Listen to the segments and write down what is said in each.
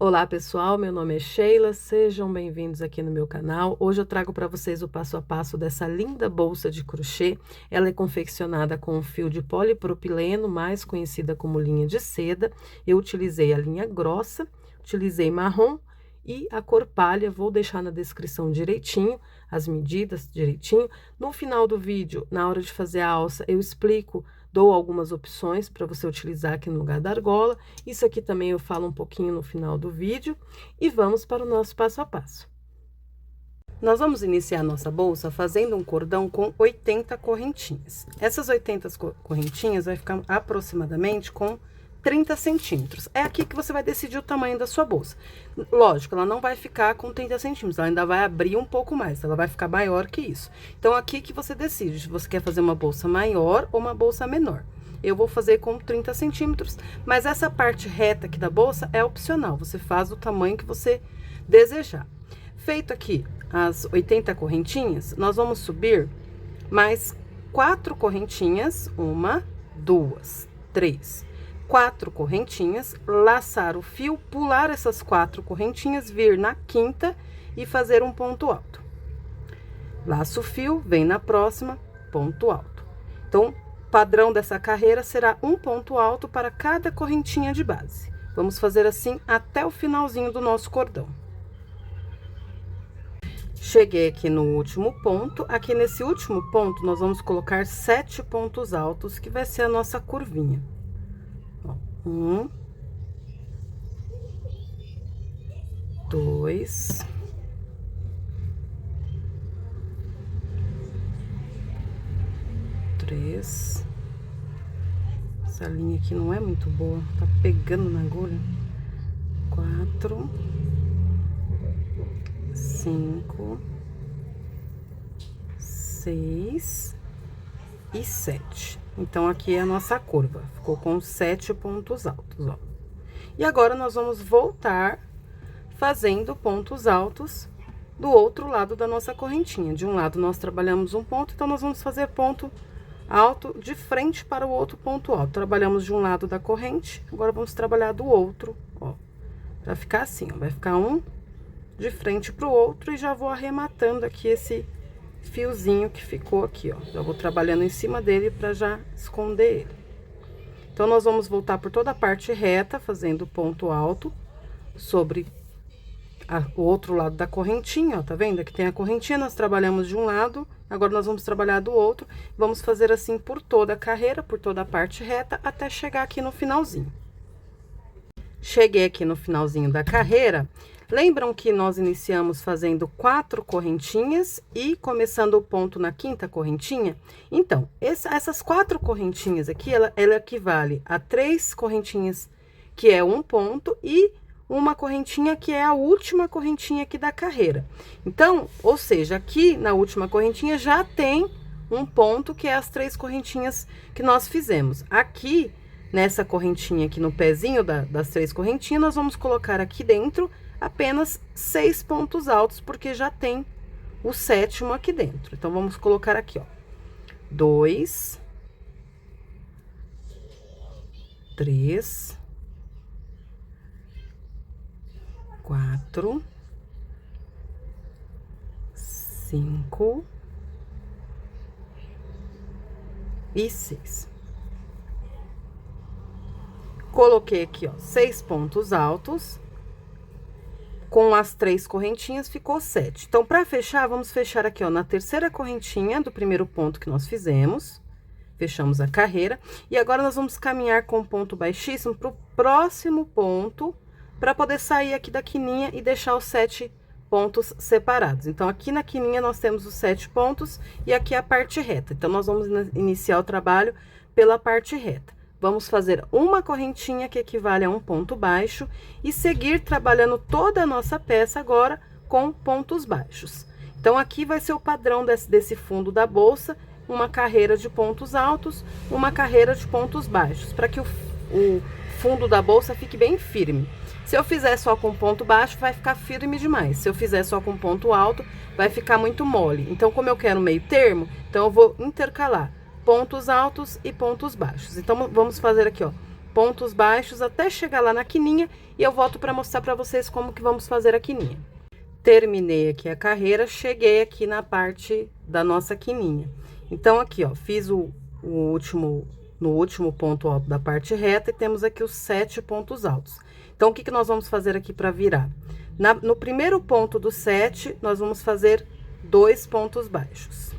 Olá pessoal, meu nome é Sheila, sejam bem-vindos aqui no meu canal. Hoje eu trago para vocês o passo a passo dessa linda bolsa de crochê. Ela é confeccionada com um fio de polipropileno, mais conhecida como linha de seda. Eu utilizei a linha grossa, utilizei marrom e a cor palha. Vou deixar na descrição direitinho, as medidas direitinho. No final do vídeo, na hora de fazer a alça, eu explico, dou algumas opções para você utilizar aqui no lugar da argola. Isso aqui também eu falo um pouquinho no final do vídeo. E vamos para o nosso passo a passo. Nós vamos iniciar a nossa bolsa fazendo um cordão com 80 correntinhas. Essas 80 correntinhas vai ficar aproximadamente com 30 centímetros. É aqui que você vai decidir o tamanho da sua bolsa. Lógico, ela não vai ficar com 30 centímetros, ela ainda vai abrir um pouco mais, ela vai ficar maior que isso. Então, aqui que você decide se você quer fazer uma bolsa maior ou uma bolsa menor. Eu vou fazer com 30 centímetros, mas essa parte reta aqui da bolsa é opcional, você faz do tamanho que você desejar. Feito aqui as 80 correntinhas, nós vamos subir mais 4 correntinhas, 1, 2, 3, 4 correntinhas, laçar o fio, pular essas 4 correntinhas, vir na quinta e fazer um ponto alto. Laço o fio, vem na próxima, ponto alto. Então, padrão dessa carreira será um ponto alto para cada correntinha de base. Vamos fazer assim até o finalzinho do nosso cordão. Cheguei aqui no último ponto. Aqui nesse último ponto, nós vamos colocar 7 pontos altos, que vai ser a nossa curvinha. 1, 2, 3. Essa linha aqui não é muito boa, tá pegando na agulha. 4, 5, 6 e 7. Então, aqui é a nossa curva, ficou com 7 pontos altos, ó. E agora, nós vamos voltar fazendo pontos altos do outro lado da nossa correntinha. De um lado, nós trabalhamos um ponto, então, nós vamos fazer ponto alto de frente para o outro ponto alto. Trabalhamos de um lado da corrente, agora vamos trabalhar do outro, ó. Vai ficar assim, ó, vai ficar um de frente para o outro e já vou arrematando aqui esse fiozinho que ficou aqui, ó. Já vou trabalhando em cima dele para já esconder ele. Então, nós vamos voltar por toda a parte reta, fazendo ponto alto sobre o outro lado da correntinha, ó. Tá vendo? Aqui tem a correntinha, nós trabalhamos de um lado, agora nós vamos trabalhar do outro. Vamos fazer assim por toda a carreira, por toda a parte reta, até chegar aqui no finalzinho. Cheguei aqui no finalzinho da carreira. Lembram que nós iniciamos fazendo 4 correntinhas e começando o ponto na quinta correntinha? Então, essas 4 correntinhas aqui, ela equivale a 3 correntinhas, que é um ponto, e uma correntinha que é a última correntinha aqui da carreira. Então, ou seja, aqui na última correntinha já tem um ponto, que é as 3 correntinhas que nós fizemos. Aqui, nessa correntinha aqui no pezinho das 3 correntinhas, nós vamos colocar aqui dentro apenas 6 pontos altos, porque já tem o 7º aqui dentro. Então, vamos colocar aqui, ó, 2, 3, 4, 5 e 6. Coloquei aqui, ó, 6 pontos altos. Com as 3 correntinhas, ficou 7. Então, para fechar, vamos fechar aqui, ó, na terceira correntinha do primeiro ponto que nós fizemos. Fechamos a carreira. E agora, nós vamos caminhar com ponto baixíssimo pro próximo ponto, para poder sair aqui da quininha e deixar os 7 pontos separados. Então, aqui na quininha, nós temos os 7 pontos e aqui a parte reta. Então, nós vamos iniciar o trabalho pela parte reta. Vamos fazer uma correntinha, que equivale a um ponto baixo, e seguir trabalhando toda a nossa peça agora com pontos baixos. Então, aqui vai ser o padrão desse fundo da bolsa, uma carreira de pontos altos, uma carreira de pontos baixos, para que o fundo da bolsa fique bem firme. Se eu fizer só com ponto baixo, vai ficar firme demais. Se eu fizer só com ponto alto, vai ficar muito mole. Então, como eu quero meio termo, então eu vou intercalar pontos altos e pontos baixos. Então, vamos fazer aqui, ó, pontos baixos até chegar lá na quininha e eu volto para mostrar para vocês como que vamos fazer a quininha. Terminei aqui a carreira, cheguei aqui na parte da nossa quininha. Então, aqui, ó, fiz no último ponto alto da parte reta e temos aqui os 7 pontos altos. Então, o que que nós vamos fazer aqui para virar? No primeiro ponto do 7, nós vamos fazer 2 pontos baixos,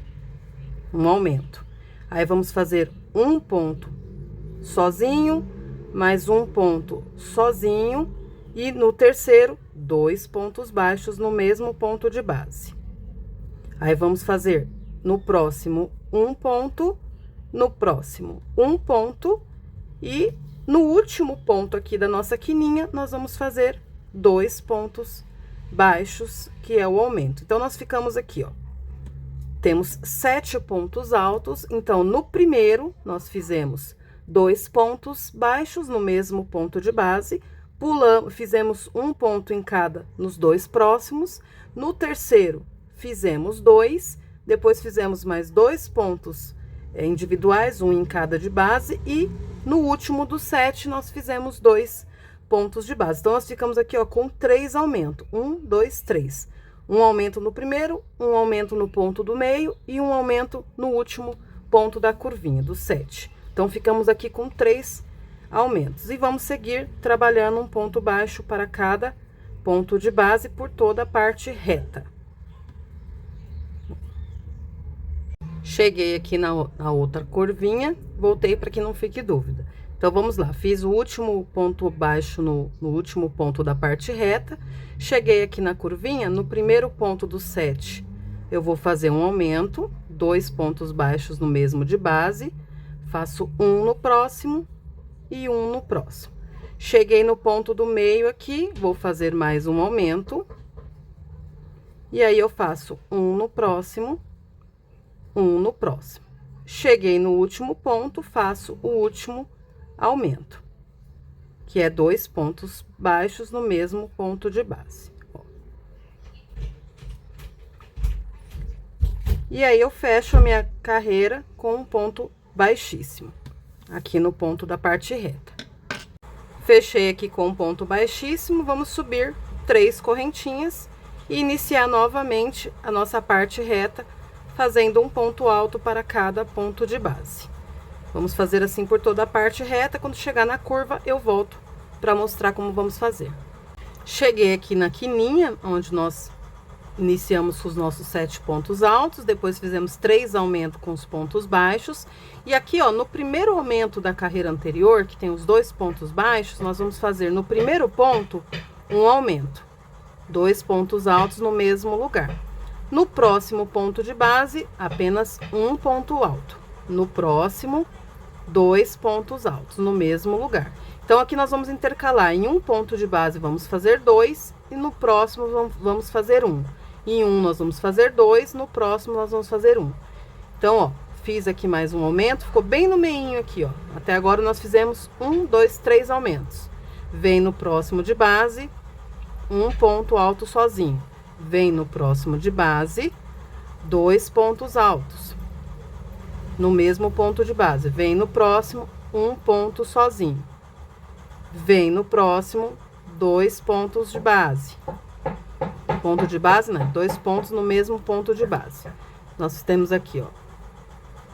um aumento. Aí, vamos fazer um ponto sozinho, mais um ponto sozinho, e no terceiro, 2 pontos baixos no mesmo ponto de base. Aí, vamos fazer no próximo um ponto, no próximo um ponto, e no último ponto aqui da nossa quininha, nós vamos fazer 2 pontos baixos, que é o aumento. Então, nós ficamos aqui, ó. Temos 7 pontos altos, então, no primeiro, nós fizemos 2 pontos baixos no mesmo ponto de base, fizemos um ponto em cada nos 2 próximos. No terceiro, fizemos 2, depois fizemos mais 2 pontos individuais, um em cada de base, e no último do 7, nós fizemos 2 pontos de base. Então, nós ficamos aqui, ó, com 3 aumentos. 1, 2, 3. Um aumento no primeiro, um aumento no ponto do meio e um aumento no último ponto da curvinha, do 7. Então, ficamos aqui com 3 aumentos. E vamos seguir trabalhando um ponto baixo para cada ponto de base por toda a parte reta. Cheguei aqui na outra curvinha, voltei para que não fique dúvida. Então, vamos lá, fiz o último ponto baixo no último ponto da parte reta, cheguei aqui na curvinha, no primeiro ponto do 7, eu vou fazer um aumento, 2 pontos baixos no mesmo de base, faço um no próximo e um no próximo. Cheguei no ponto do meio aqui, vou fazer mais um aumento, e aí eu faço um no próximo, um no próximo. Cheguei no último ponto, faço o último aumento, que é 2 pontos baixos no mesmo ponto de base. Ó. E aí, eu fecho a minha carreira com um ponto baixíssimo, aqui no ponto da parte reta. Fechei aqui com um ponto baixíssimo, vamos subir 3 correntinhas e iniciar novamente a nossa parte reta, fazendo um ponto alto para cada ponto de base. Vamos fazer assim por toda a parte reta, quando chegar na curva, eu volto para mostrar como vamos fazer. Cheguei aqui na quininha, onde nós iniciamos com os nossos 7 pontos altos, depois fizemos 3 aumentos com os pontos baixos, e aqui, ó, no primeiro aumento da carreira anterior, que tem os 2 pontos baixos, nós vamos fazer no primeiro ponto um aumento, 2 pontos altos no mesmo lugar. No próximo ponto de base, apenas um ponto alto. No próximo, 2 pontos altos no mesmo lugar. Então, aqui nós vamos intercalar em um ponto de base, vamos fazer 2, e no próximo vamos fazer 1. Em um nós vamos fazer 2, no próximo nós vamos fazer 1. Então, ó, fiz aqui mais um aumento, ficou bem no meinho aqui, ó. Até agora nós fizemos 1, 2, 3 aumentos. Vem no próximo de base, um ponto alto sozinho. Vem no próximo de base, 2 pontos altos. No mesmo ponto de base, vem no próximo, um ponto sozinho. Vem no próximo, 2 pontos de base. Ponto de base, né? 2 pontos no mesmo ponto de base. Nós temos aqui, ó,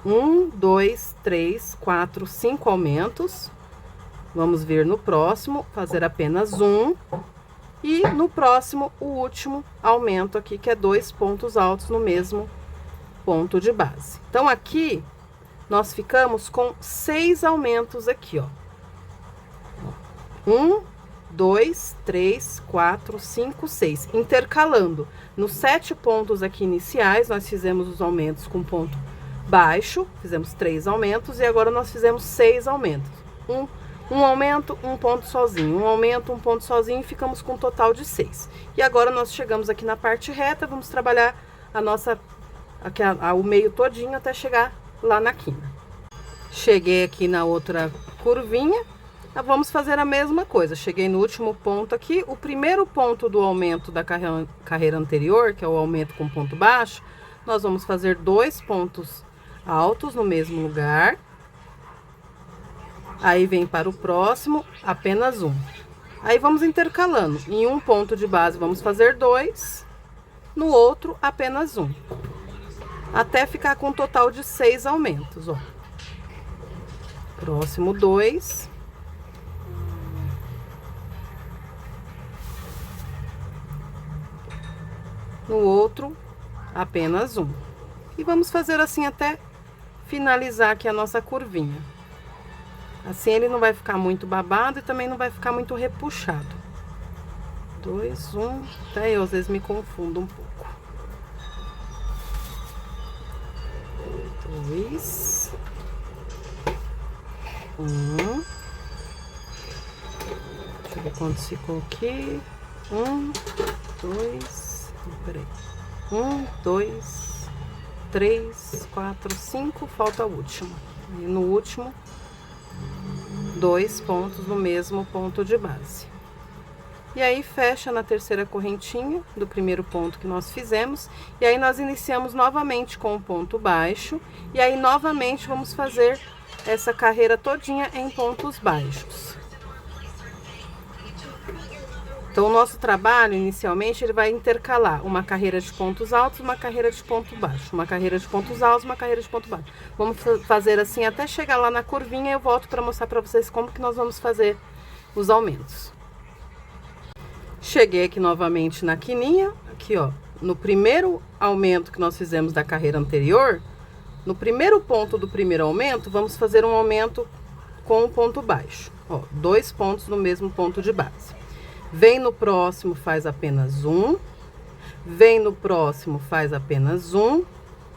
1, 2, 3, 4, 5 aumentos. Vamos vir no próximo, fazer apenas um. E no próximo, o último aumento aqui, que é 2 pontos altos no mesmo ponto de base. Então, aqui, nós ficamos com 6 aumentos aqui, ó. 1, 2, 3, 4, 5, 6. Intercalando. Nos 7 pontos aqui iniciais, nós fizemos os aumentos com ponto baixo, fizemos 3 aumentos, e agora nós fizemos 6 aumentos. Um aumento, um ponto sozinho, um aumento, um ponto sozinho, e ficamos com um total de 6. E agora nós chegamos aqui na parte reta, vamos trabalhar o meio todinho até chegar lá na quina. Cheguei aqui na outra curvinha, vamos fazer a mesma coisa. Cheguei no último ponto aqui, o primeiro ponto do aumento da carreira anterior, que é o aumento com ponto baixo, nós vamos fazer 2 pontos altos no mesmo lugar. Aí vem para o próximo, apenas um. Aí vamos intercalando. Em um ponto de base vamos fazer 2, no outro apenas um. Até ficar com um total de 6 aumentos, ó. Próximo 2. No outro, apenas um. E vamos fazer assim até finalizar aqui a nossa curvinha. Assim ele não vai ficar muito babado e também não vai ficar muito repuxado. 2, 1, até eu às vezes me confundo um pouco. 2, 1. Deixa eu ver quantos ficou aqui. 1, 2, peraí. 1, 2, 3, 4, 5, falta o último. E no último, 2 pontos no mesmo ponto de base. E aí fecha na terceira correntinha do primeiro ponto que nós fizemos. E aí nós iniciamos novamente com o ponto baixo. E aí novamente vamos fazer essa carreira todinha em pontos baixos. Então o nosso trabalho inicialmente ele vai intercalar uma carreira de pontos altos, uma carreira de ponto baixo, uma carreira de pontos altos, uma carreira de ponto baixo. Vamos fazer assim até chegar lá na curvinha e eu volto para mostrar para vocês como que nós vamos fazer os aumentos. Cheguei aqui novamente na quininha, aqui ó, no primeiro aumento que nós fizemos da carreira anterior, no primeiro ponto do primeiro aumento, vamos fazer um aumento com um ponto baixo, ó, 2 pontos no mesmo ponto de base. Vem no próximo, faz apenas um, vem no próximo, faz apenas um,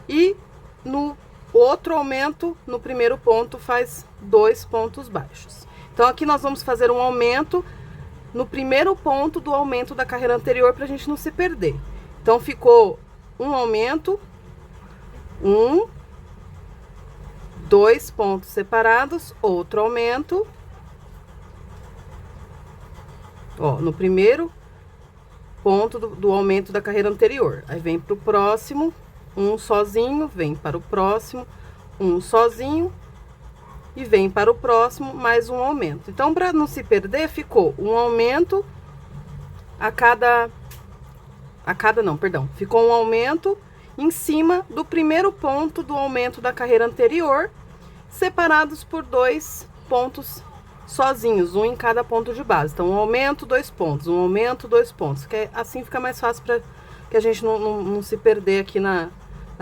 e no outro aumento, no primeiro ponto, faz 2 pontos baixos. Então aqui nós vamos fazer um aumento no primeiro ponto do aumento da carreira anterior para a gente não se perder. Então ficou um aumento, 2 pontos separados, outro aumento, ó, no primeiro ponto do aumento da carreira anterior. Aí vem para o próximo, um sozinho, vem para o próximo, um sozinho, e vem para o próximo mais um aumento. Então, para não se perder, ficou um aumento ficou um aumento em cima do primeiro ponto do aumento da carreira anterior, separados por 2 pontos sozinhos, um em cada ponto de base. Então, um aumento, 2 pontos, um aumento, 2 pontos, que assim fica mais fácil para que a gente não se perder aqui na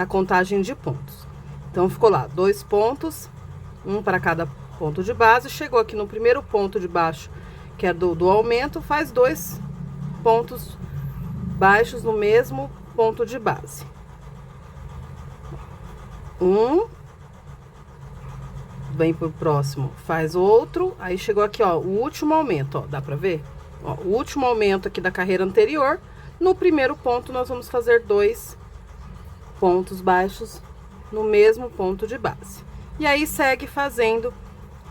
contagem de pontos. Então, ficou lá, 2 pontos, um para cada ponto de base. Chegou aqui no primeiro ponto de baixo, que é do aumento, faz 2 pontos baixos no mesmo ponto de base. Vem pro próximo, faz outro. Aí chegou aqui, ó, o último aumento, ó, dá pra ver? Ó, o último aumento aqui da carreira anterior. No primeiro ponto, nós vamos fazer 2 pontos baixos no mesmo ponto de base. E aí segue fazendo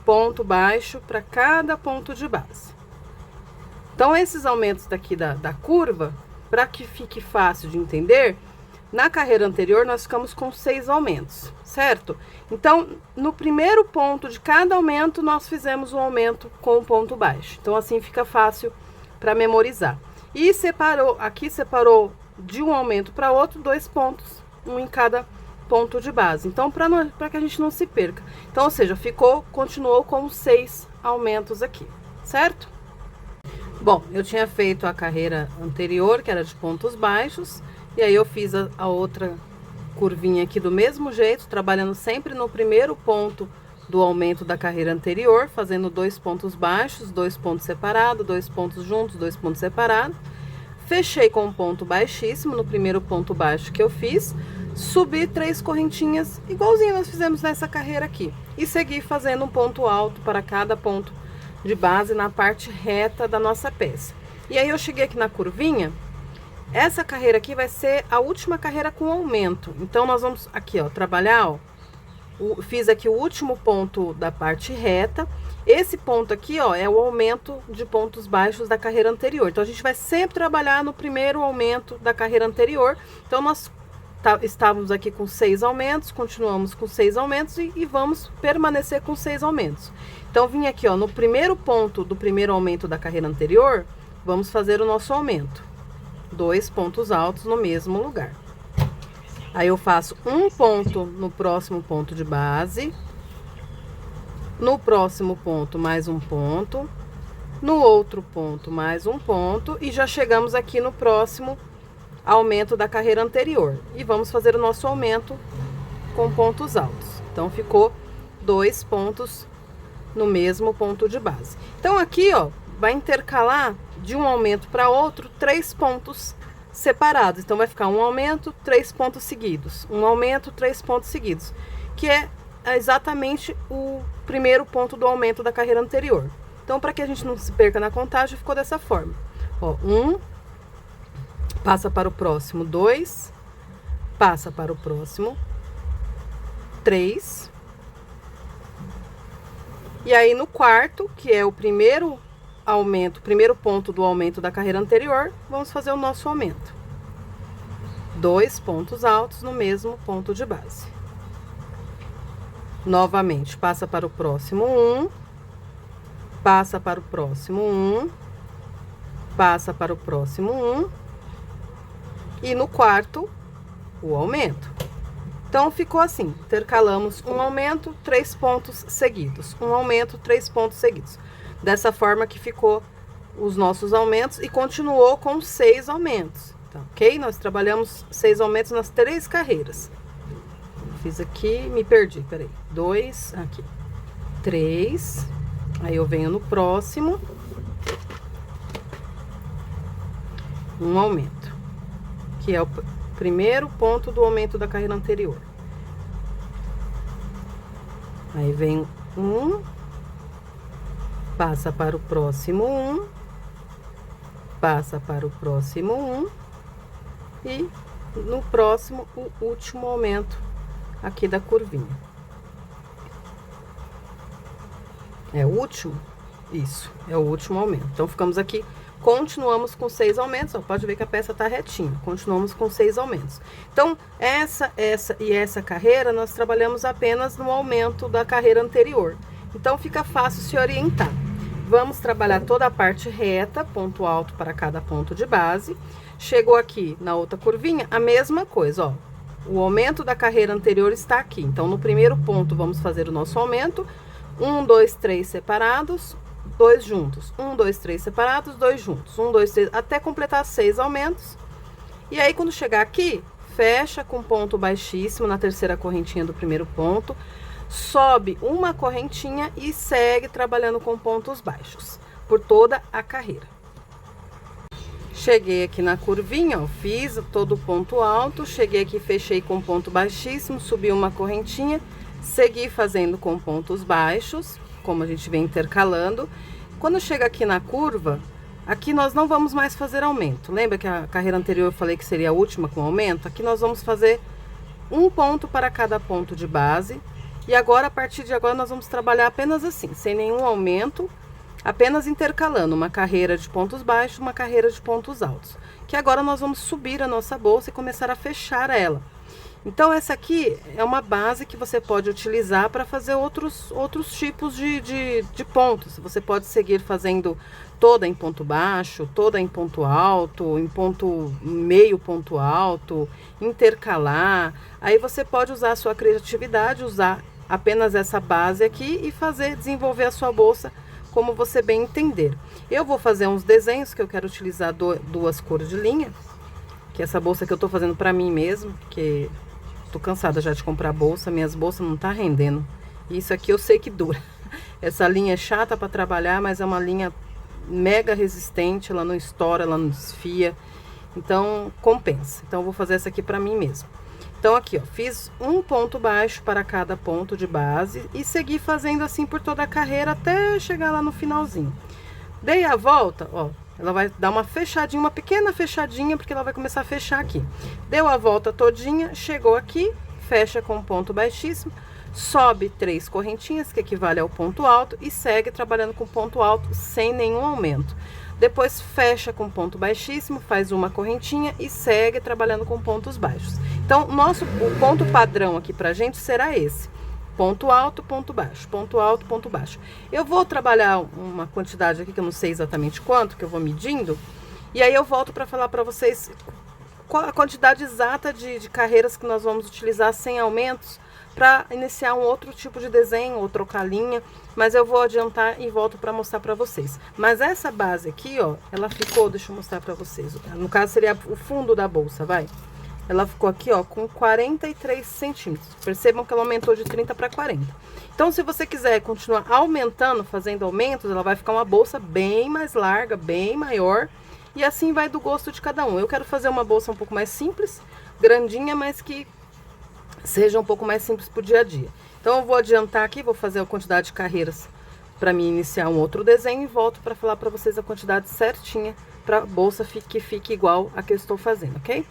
ponto baixo para cada ponto de base. Então, esses aumentos daqui da curva, para que fique fácil de entender, na carreira anterior nós ficamos com 6 aumentos, certo? Então, no primeiro ponto de cada aumento, nós fizemos um aumento com um ponto baixo. Então, assim fica fácil para memorizar. E separou de um aumento para outro 2 pontos, um em cada ponto de base. Então, para que a gente não se perca. Então, ou seja, continuou com 6 aumentos aqui, certo? Bom, eu tinha feito a carreira anterior, que era de pontos baixos, e aí eu fiz a outra curvinha aqui do mesmo jeito, trabalhando sempre no primeiro ponto do aumento da carreira anterior, fazendo 2 pontos baixos, 2 pontos separados, 2 pontos juntos, 2 pontos separados. Fechei com um ponto baixíssimo no primeiro ponto baixo que eu fiz, subi 3 correntinhas, igualzinho nós fizemos nessa carreira aqui, e segui fazendo um ponto alto para cada ponto de base na parte reta da nossa peça. E aí eu cheguei aqui na curvinha. Essa carreira aqui vai ser a última carreira com aumento. Então, nós vamos aqui, ó, trabalhar, ó. Fiz aqui o último ponto da parte reta. Esse ponto aqui, ó, é o aumento de pontos baixos da carreira anterior. Então, a gente vai sempre trabalhar no primeiro aumento da carreira anterior. Então, nós estávamos aqui com 6 aumentos, continuamos com 6 aumentos e vamos permanecer com 6 aumentos. Então, vim aqui, ó, no primeiro ponto do primeiro aumento da carreira anterior, vamos fazer o nosso aumento. 2 pontos altos no mesmo lugar. Aí eu faço um ponto no próximo ponto de base, no próximo ponto mais um ponto, no outro ponto mais um ponto e já chegamos aqui no próximo aumento da carreira anterior. E vamos fazer o nosso aumento com pontos altos. Então, ficou 2 pontos no mesmo ponto de base. Então, aqui, ó, vai intercalar de um aumento para outro 3 pontos separados. Então, vai ficar um aumento, 3 pontos seguidos. Um aumento, 3 pontos seguidos. Que é exatamente o primeiro ponto do aumento da carreira anterior. Então, para que a gente não se perca na contagem, ficou dessa forma. Ó, 1, passa para o próximo, 2, passa para o próximo, 3. E aí, no quarto, que é o primeiro aumento, primeiro ponto do aumento da carreira anterior, vamos fazer o nosso aumento. 2 pontos altos no mesmo ponto de base. Novamente, passa para o próximo 1, passa para o próximo 1, passa para o próximo 1, e no quarto, o aumento. Então, ficou assim, intercalamos um aumento, 3 pontos seguidos, um aumento, 3 pontos seguidos. Dessa forma que ficou os nossos aumentos e continuou com 6 aumentos, tá, ok? Nós trabalhamos 6 aumentos nas 3 carreiras. Fiz aqui, me perdi, peraí, 2, aqui, 3, aí eu venho no próximo, um aumento, que é o primeiro ponto do aumento da carreira anterior. Aí vem 1, passa para o próximo 1, passa para o próximo 1 e no próximo o último aumento aqui da curvinha. É o último? Isso, é o último aumento. Então, ficamos aqui, continuamos com 6 aumentos, ó, pode ver que a peça tá retinha, continuamos com 6 aumentos. Então, essa e essa carreira, nós trabalhamos apenas no aumento da carreira anterior. Então, fica fácil se orientar. Vamos trabalhar toda a parte reta, ponto alto para cada ponto de base. Chegou aqui na outra curvinha, a mesma coisa, ó. O aumento da carreira anterior está aqui. Então, no primeiro ponto, vamos fazer o nosso aumento. 1, 2, 3 separados, 2 juntos. 1, 2, 3 separados, 2 juntos. 1, 2, 3, até completar 6 aumentos. E aí, quando chegar aqui, fecha com ponto baixíssimo na terceira correntinha do primeiro ponto. Sobe uma correntinha e segue trabalhando com pontos baixos por toda a carreira. Cheguei aqui na curvinha, ó, fiz todo o ponto alto, cheguei aqui, fechei com ponto baixíssimo, subi uma correntinha, segui fazendo com pontos baixos, como a gente vem intercalando. Quando chega aqui na curva, aqui nós não vamos mais fazer aumento. Lembra que a carreira anterior eu falei que seria a última com aumento? Aqui nós vamos fazer um ponto para cada ponto de base. E agora, a partir de agora, nós vamos trabalhar apenas assim, sem nenhum aumento, apenas intercalando uma carreira de pontos baixos, uma carreira de pontos altos. Que agora nós vamos subir a nossa bolsa e começar a fechar ela. Então, essa aqui é uma base que você pode utilizar para fazer outros tipos de pontos. Você pode seguir fazendo toda em ponto baixo, toda em ponto alto, em ponto meio ponto alto, intercalar. Aí você pode usar a sua criatividade, usar apenas essa base aqui e desenvolver a sua bolsa como você bem entender. Eu vou fazer uns desenhos que eu quero utilizar duas cores de linha, que essa bolsa que eu tô fazendo para mim mesmo, porque tô cansada já de comprar bolsa, minhas bolsas não tá rendendo. Isso aqui eu sei que dura. Essa linha é chata para trabalhar, mas é uma linha mega resistente, ela não estoura, ela não desfia. Então, compensa. Então, eu vou fazer essa aqui para mim mesmo. Então, aqui, ó, fiz um ponto baixo para cada ponto de base e segui fazendo assim por toda a carreira até chegar lá no finalzinho. Dei a volta, ó, ela vai dar uma fechadinha, uma pequena fechadinha, porque ela vai começar a fechar aqui. Deu a volta todinha, chegou aqui, fecha com um ponto baixíssimo, sobe 3 correntinhas, que equivale ao ponto alto, e segue trabalhando com ponto alto sem nenhum aumento. depois fecha com ponto baixíssimo, faz uma correntinha e segue trabalhando com pontos baixos. Então, o ponto padrão aqui pra gente será esse: ponto alto, ponto baixo, ponto alto, ponto baixo. Eu vou trabalhar uma quantidade aqui que eu não sei exatamente quanto, que eu vou medindo, e aí eu volto para falar para vocês qual a quantidade exata de carreiras que nós vamos utilizar sem aumentos para iniciar um outro tipo de desenho ou trocar linha, mas eu vou adiantar e volto para mostrar para vocês. Mas essa base aqui, ó, ela ficou, deixa eu mostrar para vocês, no caso seria o fundo da bolsa, vai. Ela ficou aqui, ó, com 43 centímetros. Percebam que ela aumentou de 30 para 40. Então, se você quiser continuar aumentando, fazendo aumentos, ela vai ficar uma bolsa bem mais larga, bem maior. E assim vai do gosto de cada um. Eu quero fazer uma bolsa um pouco mais simples, grandinha, mas que seja um pouco mais simples pro dia a dia. Então, eu vou adiantar aqui, vou fazer a quantidade de carreiras para mim iniciar um outro desenho e volto para falar para vocês a quantidade certinha para a bolsa que fique igual a que eu estou fazendo, ok?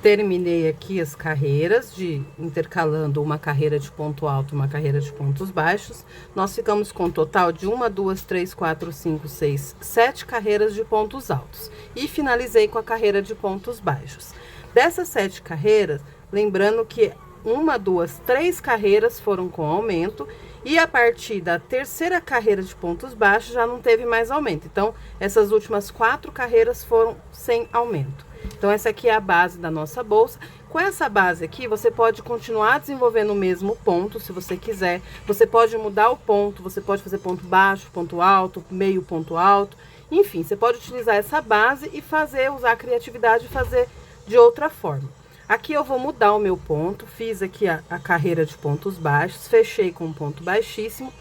Terminei aqui as carreiras, intercalando uma carreira de ponto alto e uma carreira de pontos baixos. Nós ficamos com um total de 1, 2, 3, 4, 5, 6, 7 carreiras de pontos altos. E finalizei com a carreira de pontos baixos. Dessas 7 carreiras, lembrando que 1, 2, 3 carreiras foram com aumento. E a partir da terceira carreira de pontos baixos já não teve mais aumento. Então, essas últimas 4 carreiras foram sem aumento. Então, essa aqui é a base da nossa bolsa. Com essa base aqui, você pode continuar desenvolvendo o mesmo ponto, se você quiser. Você pode mudar o ponto, você pode fazer ponto baixo, ponto alto, meio ponto alto. Enfim, você pode utilizar essa base e usar a criatividade e fazer de outra forma. Aqui eu vou mudar o meu ponto, fiz aqui a carreira de pontos baixos, fechei com um ponto baixíssimo.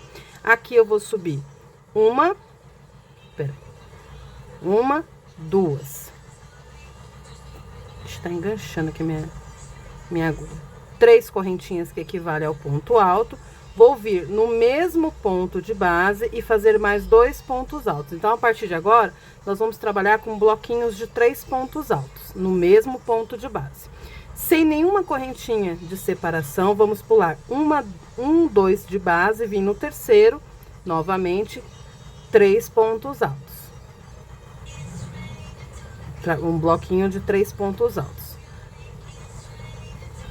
Aqui eu vou subir uma, 2. Está enganchando aqui minha agulha. 3 correntinhas que equivale ao ponto alto. Vou vir no mesmo ponto de base e fazer mais 2 pontos altos. Então, a partir de agora, nós vamos trabalhar com bloquinhos de 3 pontos altos, no mesmo ponto de base. Sem nenhuma correntinha de separação, vamos pular 2 de base, vir no terceiro, novamente, 3 pontos altos. Um bloquinho de 3 pontos altos.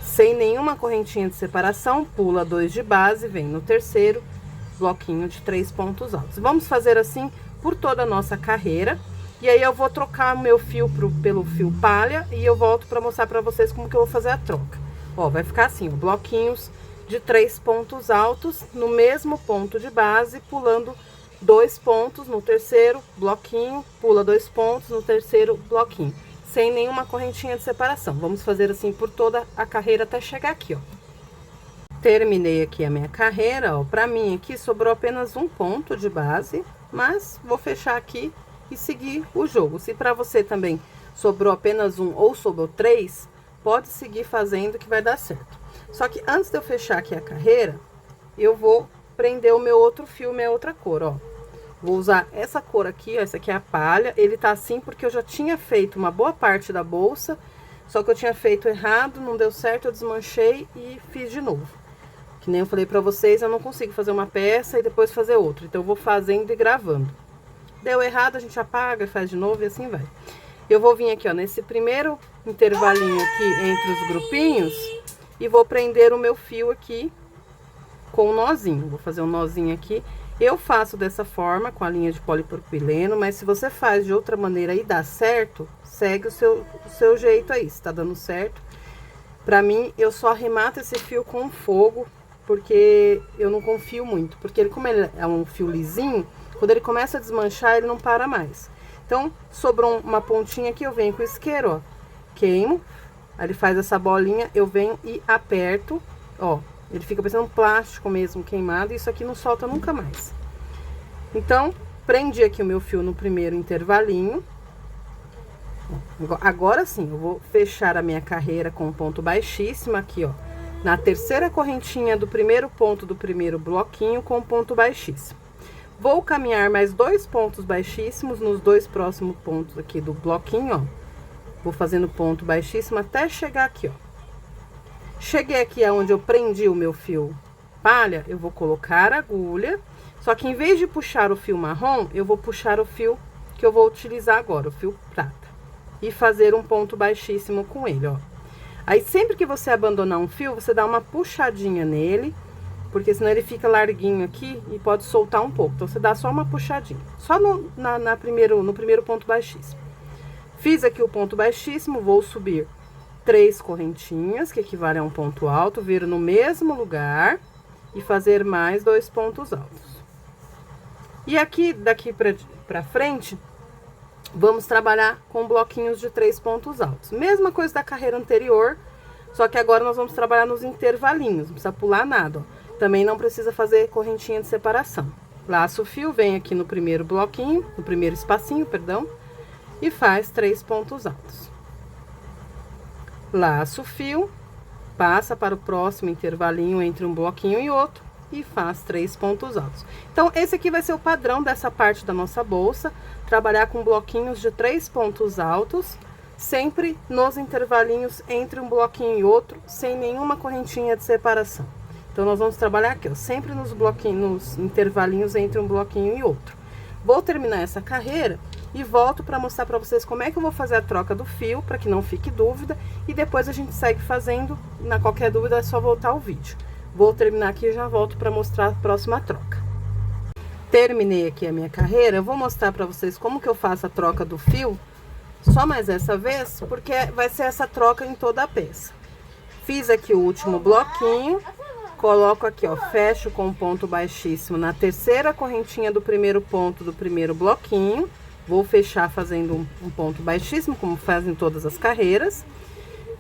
Sem nenhuma correntinha de separação, pula 2 de base, vem no terceiro, bloquinho de 3 pontos altos. Vamos fazer assim por toda a nossa carreira. E aí eu vou trocar o meu fio pelo fio palha e eu volto para mostrar para vocês como que eu vou fazer a troca. Ó, vai ficar assim, ó, bloquinhos de 3 pontos altos no mesmo ponto de base, pulando 2 pontos no terceiro bloquinho, pula 2 pontos no terceiro bloquinho, sem nenhuma correntinha de separação. Vamos fazer assim por toda a carreira até chegar aqui, ó. Terminei aqui a minha carreira, ó. Pra mim aqui sobrou apenas um ponto de base, mas vou fechar aqui e seguir o jogo. Se pra você também sobrou apenas um ou sobrou 3, pode seguir fazendo que vai dar certo. Só que antes de eu fechar aqui a carreira, eu vou prender o meu outro fio, minha outra cor, ó. Vou usar essa cor aqui, ó, essa aqui é a palha. Ele tá assim porque eu já tinha feito uma boa parte da bolsa, só que eu tinha feito errado, não deu certo, eu desmanchei e fiz de novo. Que nem eu falei pra vocês, eu não consigo fazer uma peça e depois fazer outra, então eu vou fazendo e gravando. Deu errado, a gente apaga e faz de novo e assim vai. Eu vou vir aqui, ó, nesse primeiro intervalinho aqui entre os grupinhos e vou prender o meu fio aqui com um nozinho. Vou fazer um nozinho aqui. Eu faço dessa forma, com a linha de polipropileno, mas se você faz de outra maneira e dá certo, segue o seu jeito aí, se tá dando certo. Pra mim, eu só arremato esse fio com fogo, porque eu não confio muito. Porque ele, como ele é um fio lisinho, quando ele começa a desmanchar, ele não para mais. Então, sobrou uma pontinha aqui, eu venho com o isqueiro, ó, queimo, aí ele faz essa bolinha, eu venho e aperto, ó. Ele fica parecendo um plástico mesmo queimado, e isso aqui não solta nunca mais. Então, prendi aqui o meu fio no primeiro intervalinho. Agora sim, eu vou fechar a minha carreira com um ponto baixíssimo aqui, ó. Na terceira correntinha do primeiro ponto do primeiro bloquinho com ponto baixíssimo. Vou caminhar mais 2 pontos baixíssimos nos 2 próximos pontos aqui do bloquinho, ó. Vou fazendo ponto baixíssimo até chegar aqui, ó. Cheguei aqui aonde eu prendi o meu fio palha, eu vou colocar a agulha, só que em vez de puxar o fio marrom, eu vou puxar o fio que eu vou utilizar agora, o fio prata. E fazer um ponto baixíssimo com ele, ó. Aí, sempre que você abandonar um fio, você dá uma puxadinha nele, porque senão ele fica larguinho aqui e pode soltar um pouco. Então, você dá só uma puxadinha, só no primeiro ponto baixíssimo. Fiz aqui o ponto baixíssimo, vou subir 3 correntinhas, que equivale a um ponto alto, vir no mesmo lugar e fazer mais 2 pontos altos. E aqui, daqui pra frente, vamos trabalhar com bloquinhos de 3 pontos altos. Mesma coisa da carreira anterior, só que agora nós vamos trabalhar nos intervalinhos, não precisa pular nada, ó. Também não precisa fazer correntinha de separação. Laço o fio, vem aqui no primeiro bloquinho, no primeiro espacinho, perdão, e faz 3 pontos altos. Laço o fio, passa para o próximo intervalinho entre um bloquinho e outro e faz 3 pontos altos. Então, esse aqui vai ser o padrão dessa parte da nossa bolsa, trabalhar com bloquinhos de 3 pontos altos, sempre nos intervalinhos entre um bloquinho e outro, sem nenhuma correntinha de separação. Então, nós vamos trabalhar aqui, ó, sempre nos bloquinhos, nos intervalinhos entre um bloquinho e outro. Vou terminar essa carreira e volto para mostrar para vocês como é que eu vou fazer a troca do fio, para que não fique dúvida, e depois a gente segue fazendo. Na qualquer dúvida é só voltar o vídeo. Vou terminar aqui e já volto para mostrar a próxima troca. Terminei aqui a minha carreira, eu vou mostrar para vocês como que eu faço a troca do fio, só mais essa vez, porque vai ser essa troca em toda a peça. Fiz aqui o último bloquinho, coloco aqui, ó, fecho com ponto baixíssimo na terceira correntinha do primeiro ponto do primeiro bloquinho. Vou fechar fazendo um ponto baixíssimo, como fazem todas as carreiras.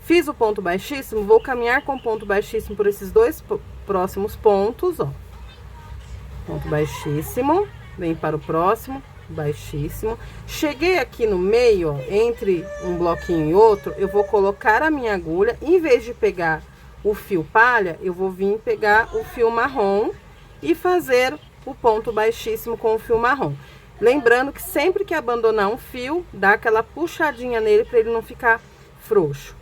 Fiz o ponto baixíssimo, vou caminhar com ponto baixíssimo por esses 2 próximos pontos, ó. Ponto baixíssimo, vem para o próximo, baixíssimo. Cheguei aqui no meio, ó, entre um bloquinho e outro, eu vou colocar a minha agulha, em vez de pegar o fio palha, eu vou vir pegar o fio marrom e fazer o ponto baixíssimo com o fio marrom. Lembrando que sempre que abandonar um fio, dá aquela puxadinha nele para ele não ficar frouxo.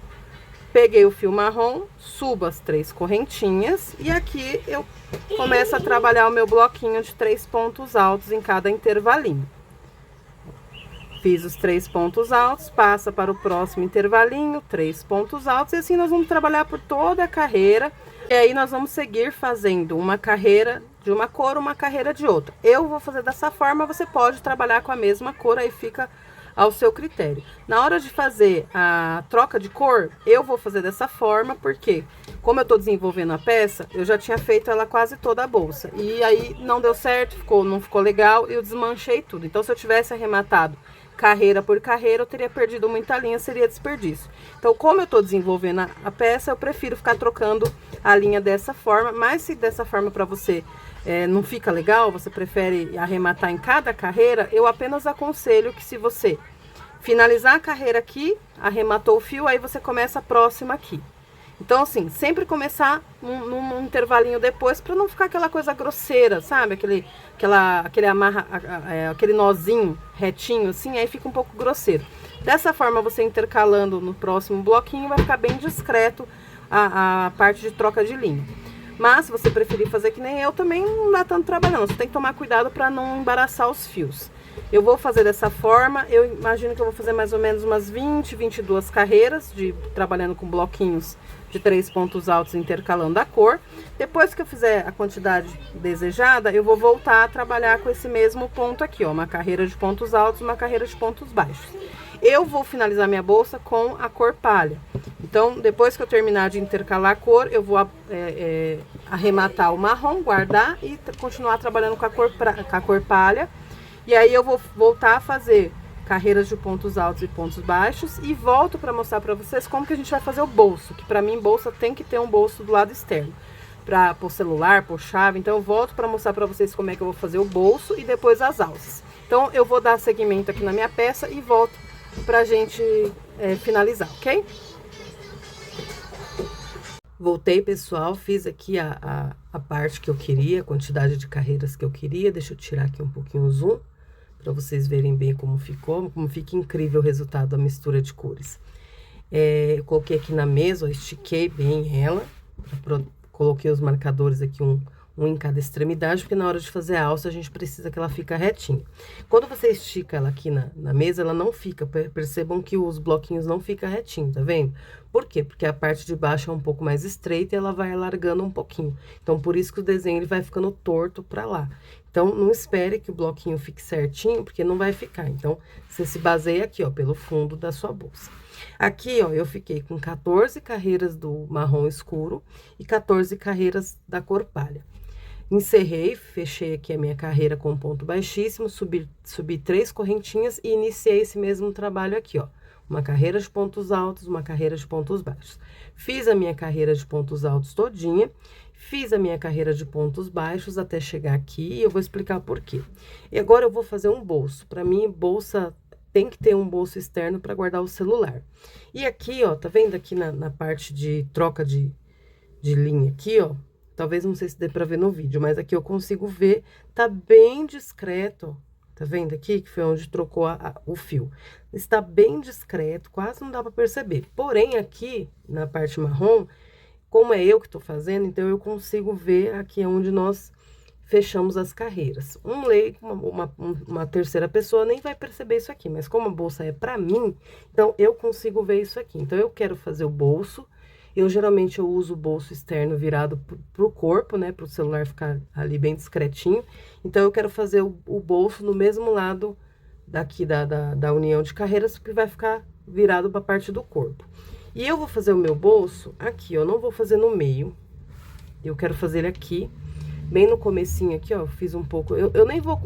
Peguei o fio marrom, subo as 3 correntinhas e aqui eu começo a trabalhar o meu bloquinho de 3 pontos altos em cada intervalinho. Fiz os 3 pontos altos, passa para o próximo intervalinho, 3 pontos altos, e assim nós vamos trabalhar por toda a carreira. E aí nós vamos seguir fazendo uma carreira de uma cor, uma carreira de outra. Eu vou fazer dessa forma, você pode trabalhar com a mesma cor, aí fica ao seu critério. Na hora de fazer a troca de cor, eu vou fazer dessa forma, porque como eu tô desenvolvendo a peça, eu já tinha feito ela quase toda a bolsa. E aí não deu certo, não ficou legal, eu desmanchei tudo. Então, se eu tivesse arrematado carreira por carreira, eu teria perdido muita linha, seria desperdício. Então, como eu tô desenvolvendo a peça, eu prefiro ficar trocando a linha dessa forma. Mas se dessa forma para você não fica legal, você prefere arrematar em cada carreira, eu apenas aconselho que, se você finalizar a carreira aqui, arrematou o fio, aí você começa a próxima aqui. Então, assim, sempre começar num intervalinho depois, para não ficar aquela coisa grosseira, sabe? Aquele nozinho retinho, assim, aí fica um pouco grosseiro. Dessa forma, você intercalando no próximo bloquinho, vai ficar bem discreto a parte de troca de linha. Mas, se você preferir fazer que nem eu, também não dá tanto trabalho, não. Você tem que tomar cuidado para não embaraçar os fios. Eu vou fazer dessa forma, eu imagino que eu vou fazer mais ou menos umas 20, 22 carreiras, trabalhando com bloquinhos de 3 pontos altos, intercalando a cor. Depois que eu fizer a quantidade desejada, eu vou voltar a trabalhar com esse mesmo ponto aqui, ó, uma carreira de pontos altos, uma carreira de pontos baixos. Eu vou finalizar minha bolsa com a cor palha. Então, depois que eu terminar de intercalar a cor, eu vou arrematar o marrom, guardar e continuar trabalhando com a cor palha. E aí eu vou voltar a fazer carreiras de pontos altos e pontos baixos e volto para mostrar para vocês como que a gente vai fazer o bolso, que para mim bolsa tem que ter um bolso do lado externo, para pôr celular, pôr chave. Então eu volto para mostrar para vocês como é que eu vou fazer o bolso e depois as alças. Então eu vou dar seguimento aqui na minha peça e volto pra gente finalizar, ok? Voltei, pessoal, fiz aqui a parte que eu queria, a quantidade de carreiras que eu queria. Deixa eu tirar aqui um pouquinho o zoom, para vocês verem bem como ficou, como fica incrível o resultado da mistura de cores. Eu coloquei aqui na mesa, estiquei bem ela, coloquei os marcadores aqui um em cada extremidade, porque na hora de fazer a alça a gente precisa que ela fique retinha. Quando você estica ela aqui na mesa, ela não fica, percebam que os bloquinhos não ficam retinhos, tá vendo? Por quê? Porque a parte de baixo é um pouco mais estreita e ela vai alargando um pouquinho. Então, por isso que o desenho ele vai ficando torto pra lá. Então, não espere que o bloquinho fique certinho, porque não vai ficar. Então, você se baseia aqui, ó, pelo fundo da sua bolsa. Aqui, ó, eu fiquei com 14 carreiras do marrom escuro e 14 carreiras da cor palha. Encerrei, fechei aqui a minha carreira com ponto baixíssimo, subi 3 correntinhas e iniciei esse mesmo trabalho aqui, ó. Uma carreira de pontos altos, uma carreira de pontos baixos. Fiz a minha carreira de pontos altos todinha, fiz a minha carreira de pontos baixos até chegar aqui e eu vou explicar por quê. E agora eu vou fazer um bolso. Para mim, bolsa tem que ter um bolso externo para guardar o celular. E aqui, ó, tá vendo aqui na parte de troca de linha aqui, ó? Talvez não sei se dê para ver no vídeo, mas aqui eu consigo ver, tá bem discreto, ó. Tá vendo aqui? Que foi onde trocou o fio. Está bem discreto, quase não dá para perceber. Porém, aqui, na parte marrom, como é eu que tô fazendo, então eu consigo ver aqui onde nós fechamos as carreiras. Um leigo, uma terceira pessoa nem vai perceber isso aqui, mas como a bolsa é para mim, então eu consigo ver isso aqui. Então, eu quero fazer o bolso. Eu geralmente uso o bolso externo virado pro corpo, né? Pro celular ficar ali bem discretinho. Então, eu quero fazer o bolso no mesmo lado daqui da união de carreiras, que vai ficar virado pra parte do corpo. E eu vou fazer o meu bolso aqui, eu não vou fazer no meio. Eu quero fazer ele aqui, bem no comecinho aqui, ó. Eu fiz um pouco, eu nem vou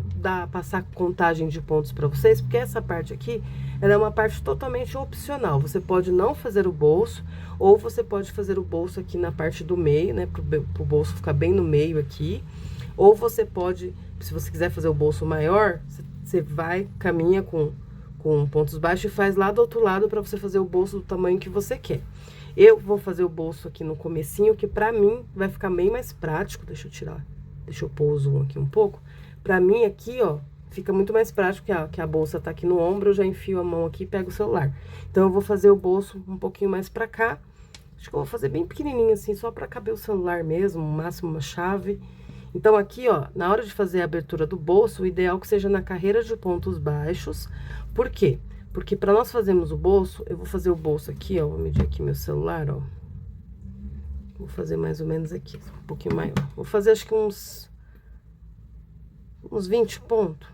passar contagem de pontos pra vocês, porque essa parte aqui, ela é uma parte totalmente opcional. Você pode não fazer o bolso, ou você pode fazer o bolso aqui na parte do meio, né? Pro bolso ficar bem no meio aqui. Ou você pode, se você quiser fazer o bolso maior, você vai, caminha com pontos baixos e faz lá do outro lado para você fazer o bolso do tamanho que você quer. Eu vou fazer o bolso aqui no comecinho, que pra mim vai ficar bem mais prático. Deixa eu pôr o zoom aqui um pouco. Pra mim aqui, ó, fica muito mais prático que a bolsa tá aqui no ombro, eu já enfio a mão aqui e pego o celular. Então, eu vou fazer o bolso um pouquinho mais pra cá. Acho que eu vou fazer bem pequenininho assim, só pra caber o celular mesmo, no máximo uma chave. Então, aqui, ó, na hora de fazer a abertura do bolso, o ideal é que seja na carreira de pontos baixos. Por quê? Porque para nós fazermos o bolso, eu vou fazer o bolso aqui, ó, vou medir aqui meu celular, ó. Vou fazer mais ou menos aqui, um pouquinho maior. Vou fazer, acho que uns 20 pontos.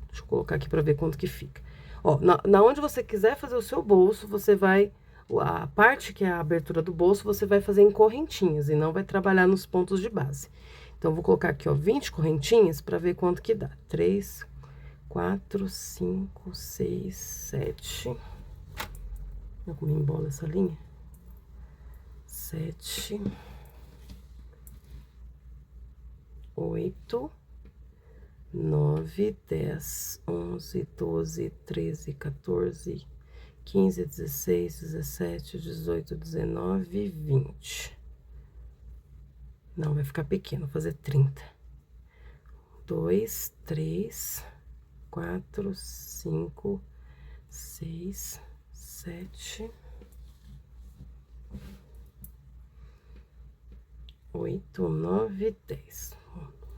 Deixa eu colocar aqui para ver quanto que fica. Ó, na onde você quiser fazer o seu bolso, você vai... A parte que é a abertura do bolso, você vai fazer em correntinhas e não vai trabalhar nos pontos de base. Então, vou colocar aqui, ó, 20 correntinhas para ver quanto que dá. 3, 4, 5, 6, 7. Olha como embola essa linha. 7, 8, 9, 10, 11, 12, 13, 14, 15, 16, 17, 18, 19, 20. Não, vai ficar pequeno, vou fazer 30. 2, 3, 4, 5, 6, 7, 8, 9, 10.